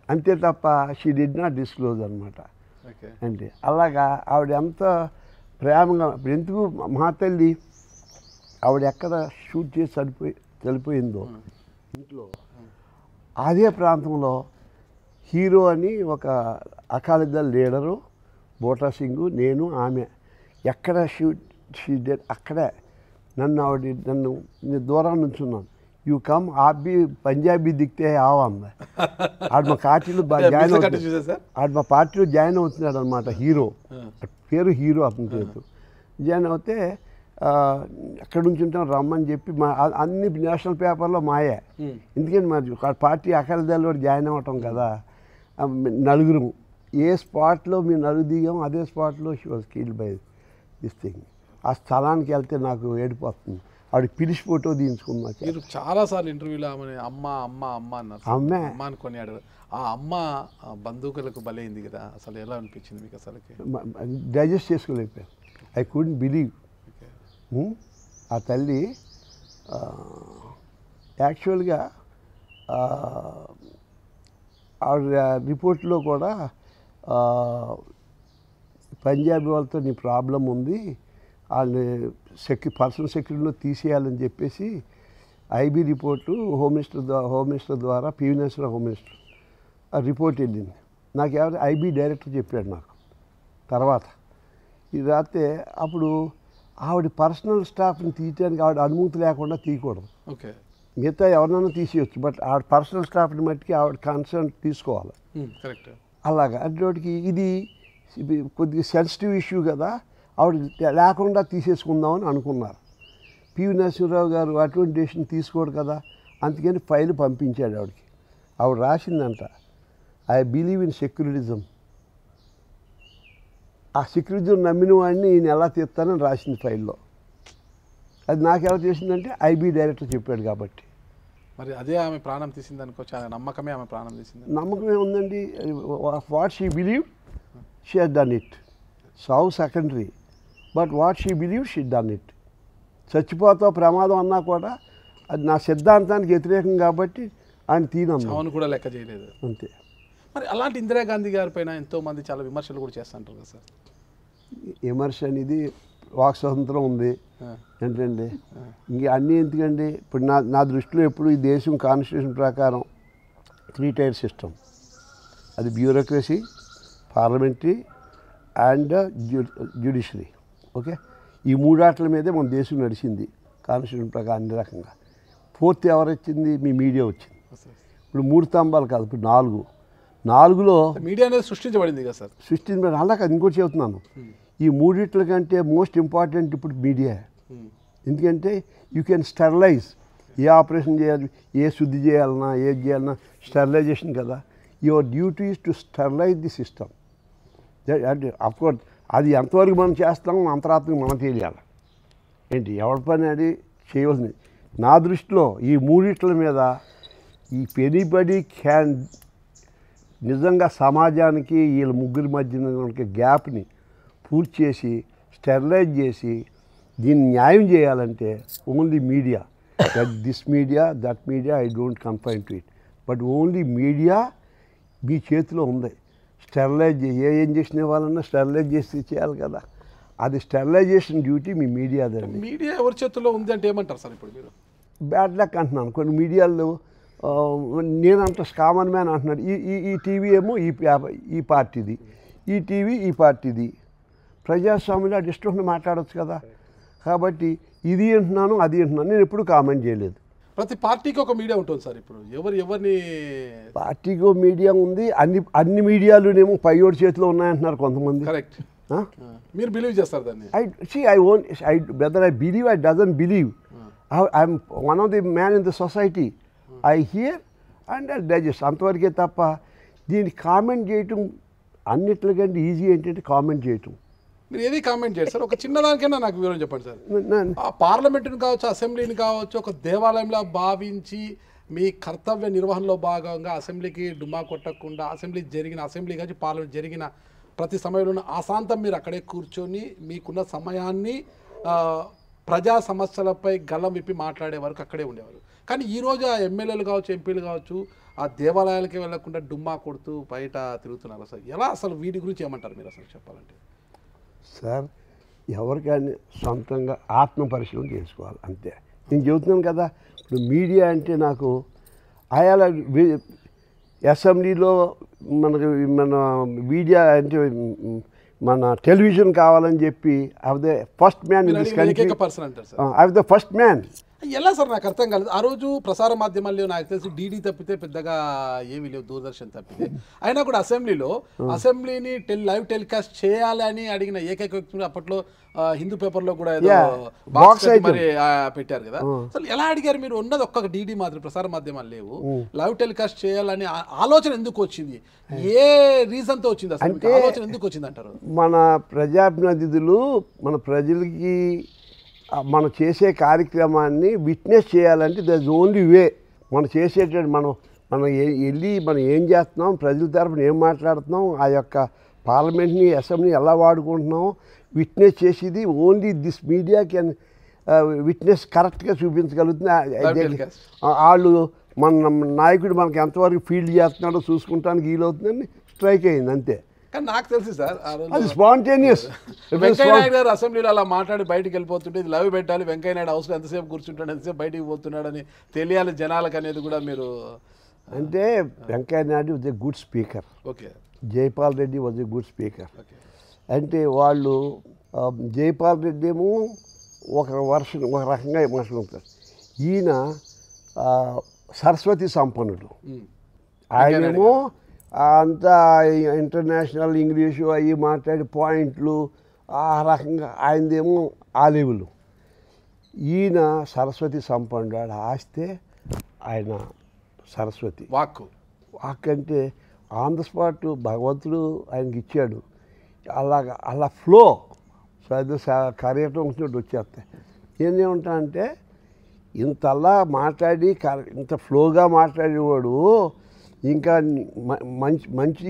అంతే తప్ప షీ డిడ్ నాట్ డిస్క్లోజ్ అనమాట. అంటే అలాగా ఆవిడ ఎంత ప్రేమగా ఎందుకు మా తల్లి ఆవిడ ఎక్కడ షూట్ చేసి చనిపోయిందో ఇంట్లో అదే ప్రాంతంలో హీరో అని ఒక అకాలీదళ లీడరు బోటా సింగ్, నేను, ఆమె ఎక్కడ షూట్ అక్కడే నన్ను దూరం నుంచున్నాను. యూ కమ్ ఆబ్బి పంజాబీ దిక్తే ఆవంది. ఆడు మా పార్టీలో జాయిన్ అవుతుంది, ఆడు మా పార్టీలో జాయిన్ అవుతున్నాడు అనమాట. హీరో పేరు హీరో అతని పేరు. జాయిన్ అవుతే ఎక్కడి నుంచి ఉంటాం రమ్మని చెప్పి మా అన్ని నేషనల్ పేపర్లో మాయే. ఎందుకంటే మరి పార్టీ అకాలీదళలో జాయిన్ అవ్వటం కదా. నలుగురు ఏ స్పాట్లో మేము నలుగురు దిగాం అదే స్పాట్లో she was killed by this thing. ఆ స్థలానికి వెళ్తే నాకు ఏడిపోతుంది. ఆవిడ పిలిచి ఫోటో తీయించుకున్నా. మీరు చాలాసార్లు ఇంటర్వ్యూలో ఆమె అమ్మ అమ్మ అమ్మ అన్నారు. అమ్మే అమ్మ అని కొనియాడు. ఆ అమ్మ బంధువులకు బలైంది కదా, అసలు ఎలా అనిపించింది మీకు? అసలుకి డైజెస్ట్ చేసుకోలేకపోయాను. I couldn't believe. ఆ తల్లి యాక్చువల్గా ఆవిడ రిపోర్ట్లో కూడా పంజాబీ వాళ్ళతో నీ ప్రాబ్లం ఉంది, వాళ్ళని పర్సనల్ సెక్యూరిటీలో తీసేయాలని చెప్పేసి ఐబీ రిపోర్టు హోమ్ మినిస్టర్ ద్వారా పివి నరసింహరావు హోమ్ మినిస్టర్ ఆ రిపోర్ట్ వెళ్ళింది. నాకు ఎవరు ఐబీ డైరెక్టర్ చెప్పాడు నాకు తర్వాత. ఇది రాస్తే అప్పుడు ఆవిడ పర్సనల్ స్టాఫ్ని తీయడానికి ఆవిడ అనుమతి లేకుండా తీయకూడదు. ఓకే, మిగతా ఎవరినైనా తీసేయచ్చు, బట్ ఆవిడ పర్సనల్ స్టాఫ్ని మట్టికి ఆవిడ కన్సర్న్ తీసుకోవాలి. కరెక్ట్. అలాగా అటువంటి ఇది కొద్దిగా సెన్సిటివ్ ఇష్యూ కదా, ఆవిడ లేకుండా తీసేసుకుందామని అనుకున్నారు. పివి నరసింహరావు గారు అటువంటి డెసిషన్ తీసుకోడు కదా, అందుకని ఫైల్ పంపించాడు ఆవిడకి. ఆవిడ రాసిందంట, ఐ బిలీవ్ ఇన్ సెక్యులరిజం. ఆ సెక్యులరిజం నమ్మిన వాడిని ఈయన ఎలా తీస్తానని రాసింది ఫైల్లో. అది నాకు ఎలా చేసిందంటే ఐబీ డైరెక్టర్ చెప్పాడు కాబట్టి. మరి అదే ఆమె ప్రాణం తీసింది అనుకో, చాలా నమ్మకమే ఆమె ప్రాణం తీసింది. నమ్మకం ఏముందండి, what she believe she has done it. సావు secondary, but what she believe she done it. చచ్చిపోతావు ప్రమాదం అన్నా కూడా అది నా సిద్ధాంతానికి వ్యతిరేకం కాబట్టి ఆయన తీనమ్మా. అవును కూడా లెక్క చేయలేదు అంతే. మరి అలాంటి ఇందిరాగాంధీ గారి పైన ఎంతోమంది చాలా విమర్శలు కూడా చేస్తుంటారు కదా సార్. విమర్శ అనేది వాక్ స్వాతంత్రం ఉంది ఏంటండి, ఇంక అన్నీ ఎందుకండి. ఇప్పుడు నా దృష్టిలో ఎప్పుడు ఈ దేశం కాన్స్టిట్యూషన్ ప్రకారం 3 టైర్ సిస్టమ్. అది bureaucracy, parliamentary and judiciary. Okay, ఈ 3 ఆటల మీదే మన దేశం నడిచింది కాన్స్టిట్యూషన్ ప్రకారం అన్ని రకంగా. 4th ఎవరు వచ్చింది? మీ మీడియా వచ్చింది. ఇప్పుడు 3 స్తంభాలు కాదు, ఇప్పుడు 4లో మీడియా అనేది సృష్టించబడింది కదా సార్. సృష్టించబడి అలా కాదు, ఇంకోటి చెబుతున్నాను. ఈ 3 కంటే మోస్ట్ ఇంపార్టెంట్ ఇప్పుడు మీడియా. ఎందుకంటే యూ కెన్ స్టెరిలైజ్. ఏ ఆపరేషన్ చేయాలి, ఏ శుద్ధి చేయాలన్నా, ఏది చేయాలన్నా స్టెరిలైజేషన్ కదా. Your duty is to sterilize the system. అంటే అఫ్కోర్స్ అది ఎంతవరకు మనం చేస్తామో అంతరాత్మకి మనం తెలియాలి. ఏంటి ఎవరి పని అది చేయవలసింది. నా దృష్టిలో ఈ 3 మీద ఈ ఎనీబడీ క్యాన్ నిజంగా సమాజానికి వీళ్ళ ముగ్గురి మధ్యన గ్యాప్ని పూర్తి చేసి స్టెరిలైజ్ చేసి దీన్ని న్యాయం చేయాలంటే only media. This media, that media, I don't confine to it, but only media మీ చేతిలో ఉంది. స్టెరిలైజ్ ఏ ఇంజక్షన్ ఇవ్వాలన్నా స్టెరిలైజ్ చేసి చేయాలి కదా. అది స్టెరిలైజేషన్ డ్యూటీ మీ మీడియాదండి. మీడియా ఎవరి చేతుల్లో ఉంది అంటే ఏమంటారు సార్? ఇప్పుడు మీరు బ్యాడ్ లక్ అంటున్నాను. కొన్ని మీడియాల్లో నేనంత కామన్ మ్యాన్ అంటున్నాడు. ఈ టీవీ ఏమో ఈ పార్టీది, ఈ టీవీ ఈ పార్టీది. ప్రజాస్వామ్యంలో అది ఇష్టం మాట్లాడవచ్చు కదా. కాబట్టి ఇది అంటున్నాను, అది అంటున్నాను. నేను ఎప్పుడు కామెంట్ చేయలేదు. ప్రతి పార్టీకి ఒక మీడియా ఉంటుంది సార్. ఇప్పుడు ఎవరిని పార్టీకి మీడియా ఉంది. అన్ని మీడియాలునేమో పైయోడి చేతిలో ఉన్నాయంటున్నారు కొంతమంది. కరెక్ట్. మీరు బిలీవ్ చేస్తారు దాన్ని? Weather I believe, I doesn't believe. I'm one of the man in the society. I here and I digest, అంతవరకే తప్ప దీన్ని కామెంట్ చేయటం అన్నిట్లకంటే ఈజీ ఏంటంటే కామెంట్ చేయటం. మీరు ఏది కామెంట్ చేయండి సార్. ఒక చిన్నదానికైనా నాకు వివరం చెప్పండి సార్. పార్లమెంటుని కావచ్చు, అసెంబ్లీని కావచ్చు, ఒక దేవాలయంలో భావించి మీ కర్తవ్య నిర్వహణలో భాగంగా అసెంబ్లీకి డుమ్మా కొట్టకుండా, అసెంబ్లీ కావచ్చు పార్లమెంట్ జరిగిన ప్రతి సమయంలోనూ ఆశాంతం మీరు అక్కడే కూర్చొని మీకున్న సమయాన్ని ప్రజా సమస్యలపై గల్లం విప్పి మాట్లాడే వరకు అక్కడే ఉండేవారు. కానీ ఈరోజు ఆ ఎమ్మెల్యేలు కావచ్చు, ఎంపీలు కావచ్చు, ఆ దేవాలయాలకి వెళ్లకుండా డుమ్మా కొడుతూ బయట తిరుగుతున్నారు సార్. ఎలా అసలు వీటి గురించి ఏమంటారు మీరు అసలు చెప్పాలంటే? సార్, ఎవరికైనా సొంతంగా ఆత్మ పరిశీలన చేసుకోవాలి అంతే. నేను చెబుతున్నాను కదా, ఇప్పుడు మీడియా అంటే నాకు ఆయాల అసెంబ్లీలో మన మీడియా అంటే మన టెలివిజన్ కావాలని చెప్పి I was the first man in this country. I was the first man. ఎలా సార్? నాకు అర్థం కాలేదు. ఆ రోజు ప్రసార మాధ్యమాల్లో నాకు తెలిసి డీడీ తప్పితే పెద్దగా ఏమీ లేవు, దూరదర్శన్ తప్పితే. అయినా కూడా అసెంబ్లీని లైవ్ టెలికాస్ట్ చేయాలని అడిగిన ఏకైక వ్యక్తి అప్పట్లో హిందూ పేపర్లో కూడా బాక్స్ మరి పెట్టారు కదా. అసలు ఎలా అడిగారు మీరు? ఉన్నది ఒక్క డీడీ మాత్రం, ప్రసార మాధ్యమాలు లేవు. లైవ్ టెలికాస్ట్ చేయాలని ఆలోచన ఎందుకు వచ్చింది? ఏ రీజన్ తో వచ్చింది అసలు? ఆలోచన ఎందుకు వచ్చింది అంటారు? మన ప్రజాప్రతినిధులు మన ప్రజలకి మనం చేసే కార్యక్రమాన్ని విట్నెస్ చేయాలంటే దట్ ఓన్లీ వే మనం చేసేటట్టు మనం మనం ఏం చేస్తున్నాం, ప్రజల తరపున ఏం మాట్లాడుతున్నాం, ఆ యొక్క పార్లమెంట్ని అసెంబ్లీని ఎలా వాడుకుంటున్నాం విట్నెస్ చేసేది only this media can witness కరెక్ట్గా చూపించగలుగుతుంది. వాళ్ళు మన నాయకుడు మనకి ఎంతవరకు ఫీల్డ్ చేస్తున్నాడో చూసుకుంటానికి వీలవుతుందని స్ట్రైక్ అయింది అంతే. కానీ నాకు తెలుసు సార్ అది స్పాంటేనియస్. వెంకయ్యనాయుడు గారు అసెంబ్లీలో అలా మాట్లాడి బయటికి వెళ్ళిపోతుంటే ఇది లవ్ పెట్టాలి, వెంకయ్యనాయుడు హౌస్లో ఎంతసేపు కూర్చుంటాడు, ఎంతసేపు బయటికి పోతున్నాడని తెలియాలి జనాలకు అనేది కూడా మీరు అంటే Venkaiah Naidu was a good speaker, okay, Jaipal Reddy was a good speaker. Okay, అంటే వాళ్ళు జైపాల్ రెడ్డి ఏమో ఒక రకంగా మాట్లాడుతారు, ఈయన సరస్వతి సంపన్నుడు, ఆయనేమో అంతా ఇంటర్నేషనల్ ఇంగ్లీషు అవి మాట్లాడే పాయింట్లు ఆ రకంగా ఆయనదేమో ఆ లెవెల్. ఈయన సరస్వతి సంపన్నుడు, ఆస్తే ఆయన సరస్వతి వాక్ అంటే ఆన్ ద స్పాట్ భగవంతుడు ఆయనకి ఇచ్చాడు. అలా ఫ్లో కరెక్ట్ వచ్చినట్టు వచ్చేస్తాయి. నేనేమంటా అంటే ఇంతలా మాట్లాడి ఇంత ఫ్లోగా మాట్లాడేవాడు ఇంకా మంచి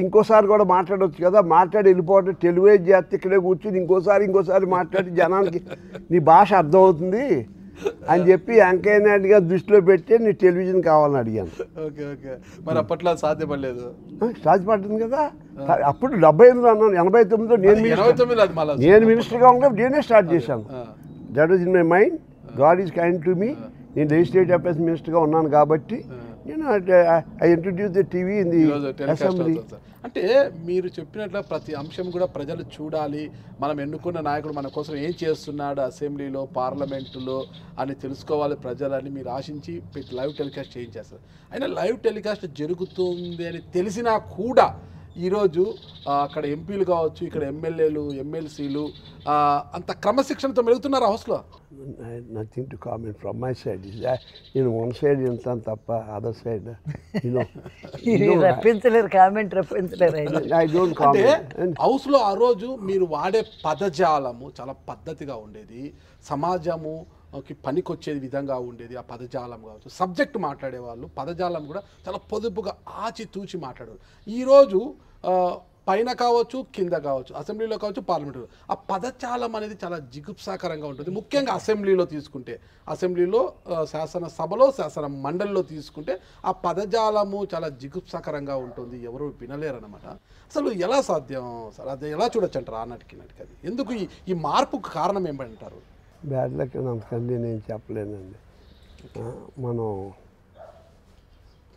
ఇంకోసారి కూడా మాట్లాడవచ్చు కదా, మాట్లాడి వెళ్ళిపోవడం టెలివైజ్ చేస్తే ఇక్కడే కూర్చుని ఇంకోసారి మాట్లాడి జనానికి నీ భాష అర్థమవుతుంది అని చెప్పి వెంకయ్య నాయుడు గారు దృష్టిలో పెట్టి నీ టెలివిజన్ కావాలని అడిగాను. ఓకే, ఓకే, మరి అప్పట్లో సాధ్యపడలేదు. సాధ్యపడుతుంది కదా, అప్పుడు 78లో అన్నాను, 89లో నేను మినిస్టర్గా ఉన్నప్పుడు నేనే స్టార్ట్ చేశాను. That was in my mind, God is kind to me. నేను లెజిస్లేటివ్ అఫైర్స్ మినిస్టర్గా ఉన్నాను కాబట్టి నేను I introduce the TV in the assembly. అంటే మీరు చెప్పినట్లు ప్రతి అంశం కూడా ప్రజలు చూడాలి, మనం ఎన్నుకున్న నాయకుడు మన కోసం ఏం చేస్తున్నాడు అసెంబ్లీలో పార్లమెంటులో అని తెలుసుకోవాలి ప్రజలని మీరు ఆశించి లైవ్ టెలికాస్ట్ చేయించేస్తారు. అయినా లైవ్ టెలికాస్ట్ జరుగుతుంది అని తెలిసినా కూడా ఈరోజు అక్కడ ఎంపీలు కావచ్చు, ఇక్కడ ఎమ్మెల్యేలు ఎమ్మెల్సీలు అంత క్రమశిక్షణతో మెలుగుతున్నారు హౌస్లో. Nothing to comment from my side. నేను వన్ సైడ్ వింటాను తప్ప అదర్ సైడ్ రప్పించలేరు, కామెంట్ రప్పించలేరు. I don't comment. హౌస్లో ఆ రోజు మీరు వాడే పదజాలము చాలా పద్ధతిగా ఉండేది, సమాజముకి పనికొచ్చే విధంగా ఉండేది. ఆ పదజాలం కావచ్చు, సబ్జెక్ట్ మాట్లాడేవాళ్ళు పదజాలం కూడా చాలా పొదుపుగా ఆచితూచి మాట్లాడేవారు. ఈరోజు పైన కావచ్చు, కింద కావచ్చు, అసెంబ్లీలో కావచ్చు, పార్లమెంట్లో ఆ పదజాలం అనేది చాలా జిగుప్సాకరంగా ఉంటుంది. ముఖ్యంగా అసెంబ్లీలో తీసుకుంటే, అసెంబ్లీలో శాసనసభలో శాసన మండలిలో తీసుకుంటే ఆ పదజాలము చాలా జిగుప్సాకరంగా ఉంటుంది, ఎవరు వినలేరన్నమాట. అసలు ఎలా సాధ్యం సార్, అది ఎలా చూడొచ్చు అంటారు ఆనాటికి నాటికి? అది ఎందుకు ఈ మార్పుకు కారణం ఏమంటారు? బ్యాడ్ లక్ అంతకంటే నేను చెప్పలేనండి. మనం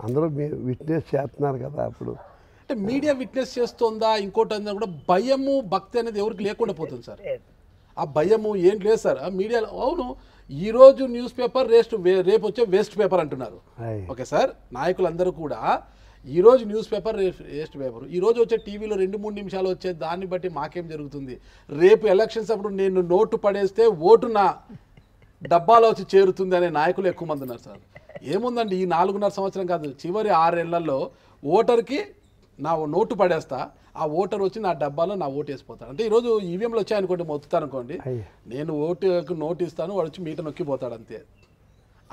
అందరూ విట్నెస్ చేస్తున్నారు కదా. అప్పుడు అంటే మీడియా విట్నెస్ చేస్తుందా, ఇంకోటి అంతా కూడా భయము భక్తి అనేది ఎవరికి లేకుండా పోతుంది సార్. ఆ భయము ఏం లేదు సార్ మీడియాలో. అవును, ఈరోజు న్యూస్ పేపర్ రేపు వచ్చే వేస్ట్ పేపర్ అంటున్నారు. ఓకే సార్, నాయకులందరూ కూడా ఈరోజు న్యూస్ పేపర్ వేస్ట్ పేపర్, ఈరోజు వచ్చే టీవీలో 2-3 నిమిషాలు వచ్చే దాన్ని బట్టి మాకేం జరుగుతుంది, రేపు ఎలక్షన్స్ అప్పుడు నేను నోటు పడేస్తే ఓటు నా డబ్బాలో వచ్చి చేరుతుంది అనే నాయకులు ఎక్కువ మంది ఉన్నారు సార్. ఏముందండి, ఈ 4.5 సంవత్సరం కాదు, చివరి 6 ఏళ్లలో ఓటర్కి నా నోటు పడేస్తా, ఆ ఓటర్ వచ్చి నా డబ్బాలో నా ఓటు వేసిపోతాడు. అంటే ఈరోజు ఈవీఎంలు వచ్చాయనుకోండి, మొత్తుతాను అనుకోండి, నేను ఓటుకు నోటు ఇస్తాను, వాడు వచ్చి మీటర్ నొక్కిపోతాడు అంతే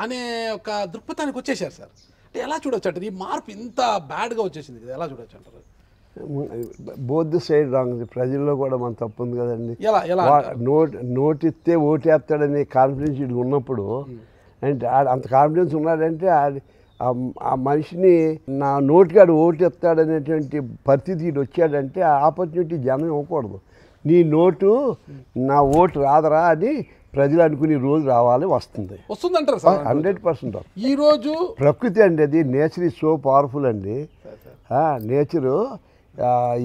అనే ఒక దృక్పథానికి వచ్చేసారు సార్. అంటే ఎలా చూడొచ్చు అంటారు ఈ మార్పు ఇంత బ్యాడ్గా వచ్చేసింది కదా, ఎలా చూడొచ్చు అంటారు? Both side wrong. ప్రజల్లో కూడా మన తప్పు ఉంది కదండి. ఎలా నోట్ ఇస్తే ఓటేస్తాడనే కాన్ఫిడెన్స్ ఇది ఉన్నప్పుడు, అంటే అంత కాన్ఫిడెన్స్ ఉన్నాడంటే ఆ మనిషిని నా నోటికాడు ఓటు ఎత్తాడనేటువంటి పరిస్థితి ఇటు వచ్చాడంటే ఆ ఆపర్చునిటీ జనం ఇవ్వకూడదు. నీ నోటు నా ఓటు రాదరా అని ప్రజలు అనుకునే రోజు రావాలి, వస్తుందంటారు సార్. 100% ఈరోజు ప్రకృతి అండి, అది నేచర్ ఈజ్ సో పవర్ఫుల్ అండి. నేచరు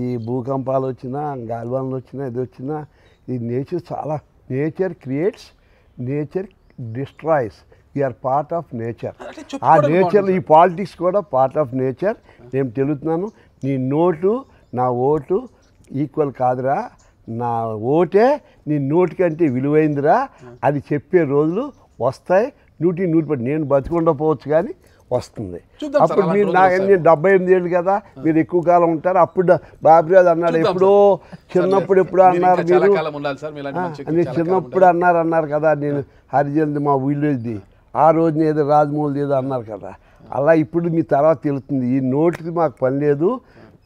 ఈ భూకంపాలు వచ్చినా, గాలివానలు వచ్చినా, ఇది వచ్చినా, ఈ నేచర్ చాలా, nature creates, nature destroys. We're part of nature. ఆ నేచర్లో ఈ పాలిటిక్స్ కూడా పార్ట్ ఆఫ్ నేచర్. నేను తెలుస్తున్నాను, నీ నోటు నా ఓటు ఈక్వల్ కాదురా, నా ఓటే నీ నోటు కంటే విలువైందిరా అది చెప్పే రోజులు వస్తాయి. 100% నేను బతికుండపోవచ్చు కానీ వస్తుంది. చూద్దాం సార్, అప్పుడు అలాంటి మీరు రోజులు వస్తాయి. నేను 78 ఏళ్ళు కదా, మీరు ఎక్కువ కాలం ఉంటారు. అప్పుడు బాబురాజు అన్నాడు, చూద్దాం ఎప్పుడో చిన్నప్పుడు ఎప్పుడో మీరు అన్నారు ఇంకా చాలా మీరు, కాలం ఉండాలి సార్, మీలాంటి మంచి వ్యక్తి మీరు చాలా కాలం చిన్నప్పుడు ఉండాలి. అన్నారు కదా, నేను హరిజన్ది మా విలేజ్ది ఆ రోజున ఏదో రాజమౌళి ఏదో అన్నారు కదా, అలా ఇప్పుడు మీ తర్వాత తెలుస్తుంది. ఈ నోటికి మాకు పని లేదు,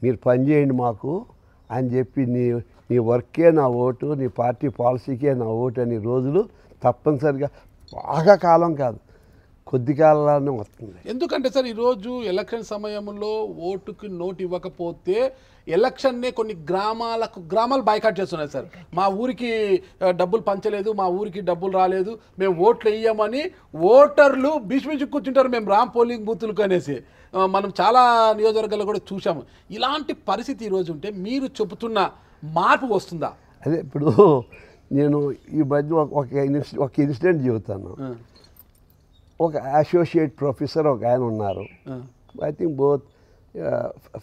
మీరు పని చేయండి మాకు అని చెప్పి నీ వర్కే నా ఓటు, నీ పార్టీ పాలసీకే నా ఓటు అని రోజులు తప్పనిసరిగా బాగా కాలం కాదు, కొద్ది కాలంలోనే వస్తుంది. ఎందుకంటే సార్ ఈరోజు ఎలక్షన్ సమయంలో ఓటుకి నోటు ఇవ్వకపోతే ఎలక్షన్నే కొన్ని గ్రామాలు బైకాట్ చేస్తున్నాయి సార్. మా ఊరికి డబ్బులు పంచలేదు, మా ఊరికి డబ్బులు రాలేదు, మేము ఓట్లు వేయమని ఓటర్లు భీష్మించి కూర్చుంటారు, మేము రామ్ పోలింగ్ బూతులకు అనేసి. మనం చాలా నియోజకవర్గాల్లో కూడా చూసాము. ఇలాంటి పరిస్థితి ఈరోజు ఉంటే మీరు చెబుతున్న మార్పు వస్తుందా? అదే ఇప్పుడు నేను ఈ మధ్య ఒక ఇన్సిడెంట్ చెబుతాను. ఒక అసోసియేట్ ప్రొఫెసర్ ఒక ఆయన ఉన్నారు, I think both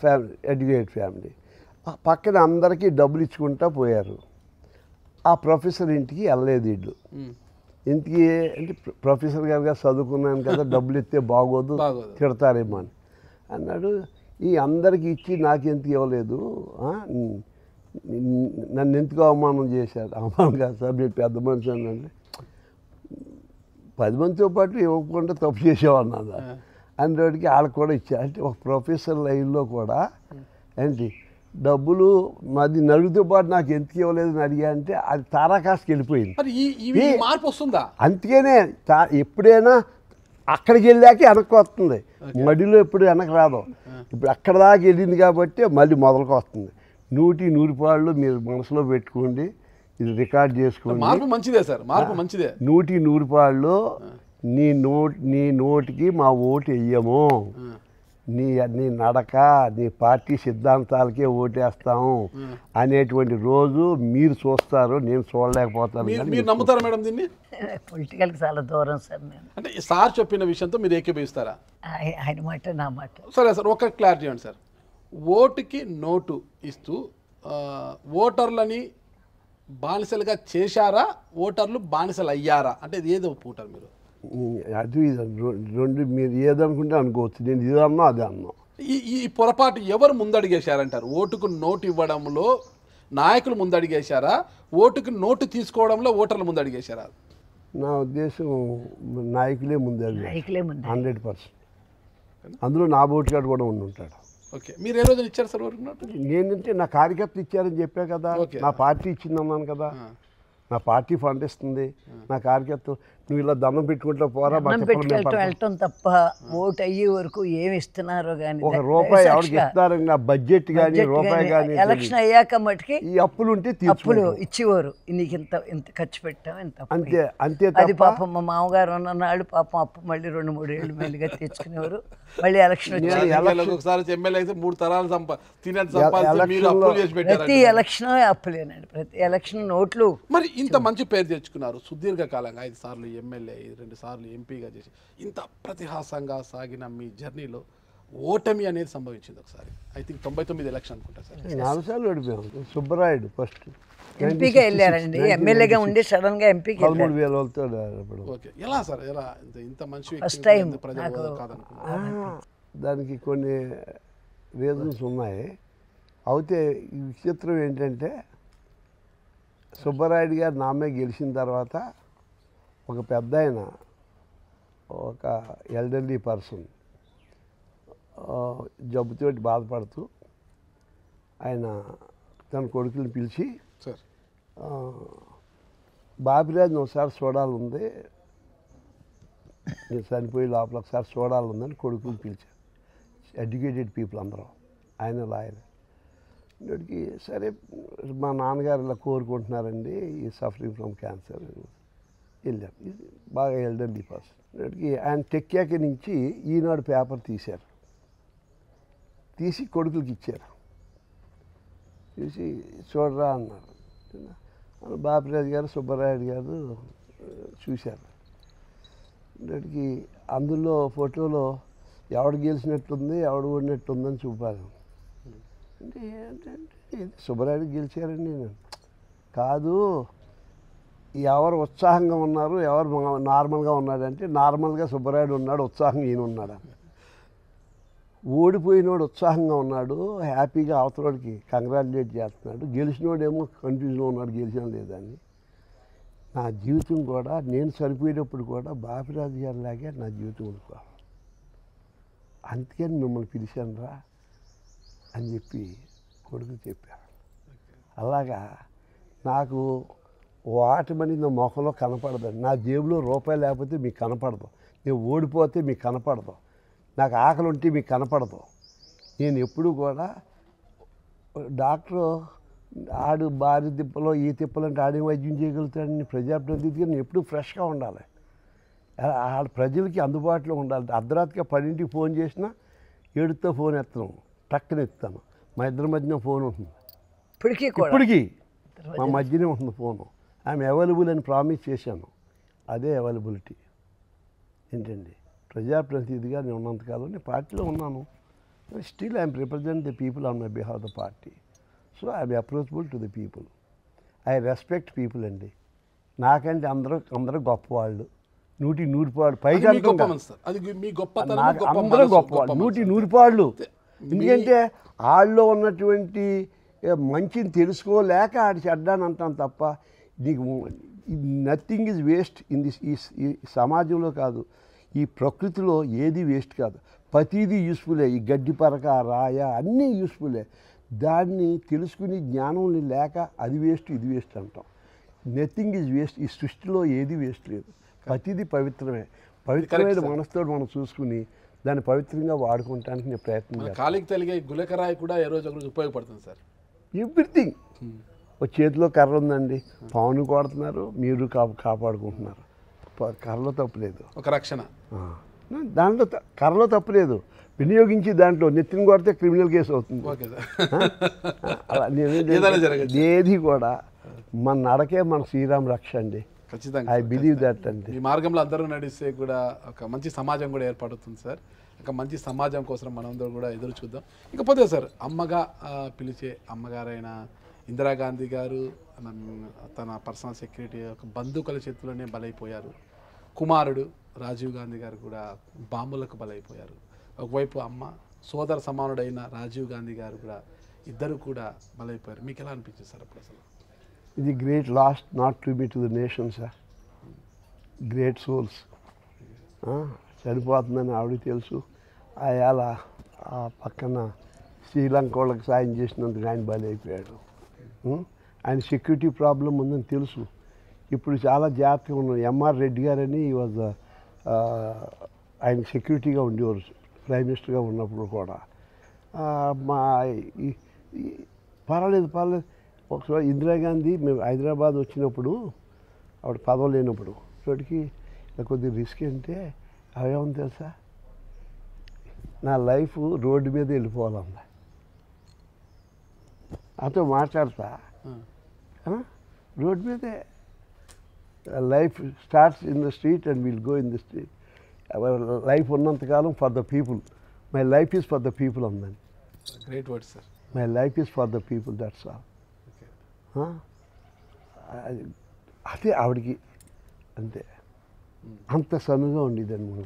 family educated family. పక్కన అందరికీ డబ్బులు ఇచ్చుకుంటా పోయారు. ఆ ప్రొఫెసర్ ఇంటికి వెళ్ళలేదు వీళ్ళు. ఇంటికి అంటే ప్రొఫెసర్ గారుగా చదువుకున్నాను కదా, డబ్బులు ఇస్తే బాగోదు, తిడతారేమో అని అన్నాడు. ఈ అందరికి ఇచ్చి నాకెందుకు ఇవ్వలేదు, నన్ను ఎందుకు అవమానం చేశారు? అవమానం కాదు సార్, నేను పెద్ద మనిషి అనండి, 10 మందితో పాటు ఇవ్వకుండా తప్పు చేసేవాడినాను అందులోకి వాళ్ళకి కూడా ఇచ్చారు. అంటే ఒక ప్రొఫెసర్ లైన్లో కూడా ఏంటి డబ్బులు మాది నలుగురితో పాటు నాకు ఎందుకు ఇవ్వలేదని అడిగా అంటే అది తారాకాస్కి వెళ్ళిపోయింది. మార్పు వస్తుందా? అందుకనే ఎప్పుడైనా అక్కడికి వెళ్ళాక వెనక్కి వస్తుంది, మడిలో ఎప్పుడు వెనక్కి రాదు. ఇప్పుడు అక్కడ దాకా వెళ్ళింది కాబట్టి మళ్ళీ మొదలుకు వస్తుంది. 100 పాళ్ళు మీరు మనసులో పెట్టుకోండి, ఇది రికార్డ్ చేసుకోండి. మార్పు మంచిదే సార్, మార్పు మంచిదే. 100 పాళ్ళు నీ నోటికి మా ఓటు వెయ్యము, నీ నడక నీ పార్టీ సిద్ధాంతాలకే ఓటేస్తాము అనేటువంటి రోజు మీరు చూస్తారు, నేను చూడలేకపోతాను. మీరు నమ్ముతారా మేడం దీన్ని? పొలిటికల్కి చాలా దూరం సార్ నేను. అంటే సార్ చెప్పిన విషయంతో మీరు ఏకీభవిస్తారా? ఆయన మాట నా మాట. సరే సార్, ఒక క్లారిటీ ఇవ్వండి సార్. ఓటుకి నోటు ఇస్తూ ఓటర్లని బానిసలుగా చేశారా, ఓటర్లు బానిసలు అయ్యారా? అంటే ఇది ఏదో ఒప్పుకుంటారు మీరు? అది రెండు మీరు ఏదనుకుంటే అనుకోవచ్చు, నేను ఇది అన్నా అదే అన్నా. ఈ పొరపాటు ఎవరు ముందడిగేశారంటారు? ఓటుకు నోటు ఇవ్వడంలో నాయకులు ముందడిగేశారా, ఓటుకు నోటు తీసుకోవడంలో ఓటర్లు ముందడిగేశారా? నా ఉద్దేశం నాయకులే నాయకులే ముందు 100%. అందులో నా ఓటు కార్డు కూడా ఉంటాడు. ఓకే, మీరు ఏ రోజున ఇచ్చారు సార్ ఓటుకు నోటు? నేనంటే నా కార్యకర్తలు ఇచ్చారని చెప్పా కదా, నా పార్టీ ఇచ్చింది అన్నాను కదా, నా పార్టీ ఫండ్ ఇస్తుంది, నా కార్యకర్తలు నువ్వు ఇలా దండం పెట్టుకుంటా పోరా, వెళ్ళటం తప్ప ఓటు అయ్యే వరకు ఏమి ఇస్తున్నారో కానీ ₹1 ఎవరికి ఇస్తున్నారని నా బడ్జెట్ కానీ రూపాయి కానీ. ఎలక్షన్ అయ్యాక మటుకి ఈ అప్పులు ఉంటే అప్పులు ఇచ్చేవారు, నీకు ఇంత ఖర్చు పెట్టాం ఇంత అంతే అంతే. అది పాపం మా మామగారు ఉన్ననాడు పాపం అప్పు మళ్ళీ 2-3 ఏళ్ళు మెల్లిగా తెచ్చుకునేవారు. మళ్ళీ ఎలక్షన్ ప్రతి ఎలక్షన్ అప్పులేనండి, ప్రతి ఎలక్షన్ నోట్లు. మరి ఇంత మంచి పేరు తెచ్చుకున్నారు, సుదీర్ఘకాలంగా 5 సార్లు ఎమ్మెల్యే, 2 సార్లు ఎంపీగా చేసి ఇంత ప్రతిహాసంగా సాగిన మీ జర్నీలో ఓటమి అనేది సంభవించింది ఒకసారి. ఐ థింక్ 99 ఎలక్షన్ అనుకుంటా సార్. 4 సార్లు ఓడిపోయాం. సుబ్బరాయుడు ఫస్ట్ ఎంపీగా వెళ్ళారండి, ఎమ్మెల్యేగా ఉండి సడన్ గా ఎంపీకి 13,000 ఓకే, ఎలా సార్ ఎలా ఇంత మంచి ఫస్ట్ టైం దానికి కొన్ని రీజన్స్ ఉన్నాయి. అయితే ఈ విచిత్రం ఏంటంటే సుబ్బరాయుడు గారు నామే గెలిచిన తర్వాత ఒక పెద్ద ఆయన, ఒక ఎల్డర్లీ పర్సన్ జబ్బుతోటి బాధపడుతూ ఆయన తన కొడుకుని పిలిచి, సార్ బాబిరాజుని ఒకసారి చూడాలంది, నేను చనిపోయి లోపల ఒకసారి చూడాలందని కొడుకుని పిలిచారు. ఎడ్యుకేటెడ్ పీపుల్ అందరూ, ఆయన లాయర్. ఇక్కడికి సరే మా నాన్నగారు ఇలా కోరుకుంటున్నారండి, ఈ సఫరింగ్ ఫ్రమ్ క్యాన్సర్. వెళ్ళాం, బాగా ఎల్డర్లీ పర్సన్. ఇక్కడికి ఆయన టెక్కాక నుంచి ఈనాడు పేపర్ తీశారు, తీసి కొడుకులకి ఇచ్చారు. చూసి చూడరా అన్నారు. బాపిరాజు గారు సుబ్బరాయుడు గారు చూశారు. ఇక్కడికి అందులో ఫోటోలో ఎవడు గెలిచినట్టుంది ఎవడు ఓడినట్టుందని చూపారు. అంటే ఏంటంటే సుబ్బరాయుడు గెలిచారండి. నేను కాదు, ఎవరు ఉత్సాహంగా ఉన్నారు ఎవరు నార్మల్గా ఉన్నాడంటే నార్మల్గా సుబ్బరాయుడు ఉన్నాడు, ఉత్సాహంగా ఈయన ఉన్నాడు. ఓడిపోయినోడు ఉత్సాహంగా ఉన్నాడు, హ్యాపీగా అవతలవాడికి కంగ్రాచులేట్ చేస్తున్నాడు, గెలిచినోడేమో కన్ఫ్యూజన్లో ఉన్నాడు గెలిచిన లేదని. నా జీవితం కూడా నేను చనిపోయేటప్పుడు కూడా బాపిరాజు గారి లాగే నా జీవితం అనుకోవాలి, అందుకని మిమ్మల్ని పిలిచాను రా అని చెప్పి కొడుకు చెప్పారు. అలాగా నాకు వాటమని నా మొఖంలో కనపడదండి. నా జేబులో రూపాయి లేకపోతే మీకు కనపడదు, నేను ఓడిపోతే మీకు కనపడదు, నాకు ఆకలి ఉంటే మీకు కనపడదు. నేను ఎప్పుడు కూడా డాక్టరు ఆడు భార్య తిప్పలో ఈ తిప్పలంటే ఆడే వైద్యం చేయగలుగుతాడని ప్రజాప్రతినిధిగా నేను ఎప్పుడు ఫ్రెష్గా ఉండాలి, ఆడ ప్రజలకి అందుబాటులో ఉండాలి. అర్ధరాత్రిగా 10ంటికి ఫోన్ చేసినా 7తో ఫోన్ ఎత్తను, టక్కన ఎత్తాను. మా ఇద్దరి మధ్యన ఫోన్ ఉంటుంది ఇప్పటికీ, మా మధ్యనే ఉంటుంది ఫోను. ఐఎమ్ అవైలబుల్ అని ప్రామిస్ చేశాను, అదే అవైలబిలిటీ. ఏంటండి, ప్రజాప్రతినిధిగా నేను ఉన్నంతకాలం నేను పార్టీలో ఉన్నాను. Still I'm represent the people on my behalf the party. So I'm approachable to the people. I respect people అండి. నాకంటే అందరూ గొప్పవాళ్ళు, 100 పాళ్ళు పైకి అది మీ అనుకుంటా. గొప్ప మనసు. అది మీ గొప్పతనం, నాకు గొప్ప అందరూ మనసు, గొప్పవాళ్ళు, గొప్ప మనసు. 100 పాళ్ళు. ఎందుకంటే వాళ్ళలో ఉన్నటువంటి మంచిని తెలుసుకోలేక ఆడి చెడ్డాను అంటాను తప్ప, నీకు nothing is waste in this. ఈ సమాజంలో కాదు, ఈ ప్రకృతిలో ఏది వేస్ట్ కాదు, ప్రతిదీ యూస్ఫుల్లే. ఈ గడ్డి పరక, రాయ అన్నీ యూస్ఫుల్లే. దాన్ని తెలుసుకుని జ్ఞానం లేక అది వేస్ట్ ఇది వేస్ట్ అంటాం. Nothing is waste. ఈ సృష్టిలో ఏది వేస్ట్ లేదు, ప్రతిదీ పవిత్రమే. పవిత్రమైన మనసుతో మనం చూసుకుని దాన్ని పవిత్రంగా వాడుకోవటానికి నేను ప్రయత్నం చేస్తాను. కాలికి తలిగే గులకరాయి కూడా ఏ రోజు ఒకరోజు ఉపయోగపడుతుంది సార్. ఎవ్రీథింగ్. ఒక చేతిలో కర్ర ఉందండి, పావును కొడుతున్నారు, మీరు కాపాడుకుంటున్నారు. కర్రలో తప్పులేదు, ఒక రక్షణ. దాంట్లో కర్రలో తప్పులేదు, వినియోగించి దాంట్లో నెత్తిని కొడితే క్రిమినల్ కేసు అవుతుంది. Okay sir. అలా ఏది కూడా మన నడకే మన శ్రీరామ్ రక్ష అండి. ఖచ్చితంగా ఐ బిలీవ్ దట్ అండి. ఈ మార్గంలో అందరూ నడిస్తే కూడా ఒక మంచి సమాజం కూడా ఏర్పడుతుంది సార్. ఒక మంచి సమాజం కోసం మనందరూ కూడా ఎదురు చూద్దాం. ఇకపోతే సార్, అమ్మగా పిలిచే అమ్మగారైన ఇందిరాగాంధీ గారు తన పర్సనల్ సెక్రటరీ ఒక బంధువుల చేతిలోనే బలైపోయారు. కుమారుడు రాజీవ్ గాంధీ గారు కూడా బాంబులకు బలైపోయారు. ఒకవైపు అమ్మ, సోదర సమానుడైన రాజీవ్ గాంధీ గారు కూడా, ఇద్దరు కూడా బలైపోయారు. మీకు ఎలా అనిపించింది సార్ అప్పుడు అసలు? ఇది great loss not to be to the nation sir. Great souls. చనిపోతుందని ఆవిడకి తెలుసు. అయాల ఆ పక్కన శ్రీలంక వాళ్ళకి సాయం చేసినందుకు ఆయన బలైపోయాడు. ఆయన సెక్యూరిటీ ప్రాబ్లం ఉందని తెలుసు. ఇప్పుడు చాలా జాగ్రత్తగా ఉన్నాడు. ఎంఆర్ రెడ్డి గారని వాజ్ ఆయన సెక్యూరిటీగా ఉండేవారు ప్రైమ్ మినిస్టర్గా ఉన్నప్పుడు కూడా. మా పర్వాలేదు. ఒకసారి ఇందిరాగాంధీ మేము హైదరాబాద్ వచ్చినప్పుడు, ఆవిడ పదవి లేనప్పుడు, చోటికి కొద్దిగా రిస్క్ అంటే అవేమని తెలుసా, నా లైఫ్ రోడ్డు మీద వెళ్ళిపోవాలన్నా. అతో మాట్లాడతా, రోడ్డు మీదే life starts in the street and will go in the street. Life ఉన్నంతకాలం for the people. My life is for the people అందని. Great word sir. My life is for the people, that's all. అదే ఆవిడకి అంతే, అంత సన్నుగా ఉండేదండి మన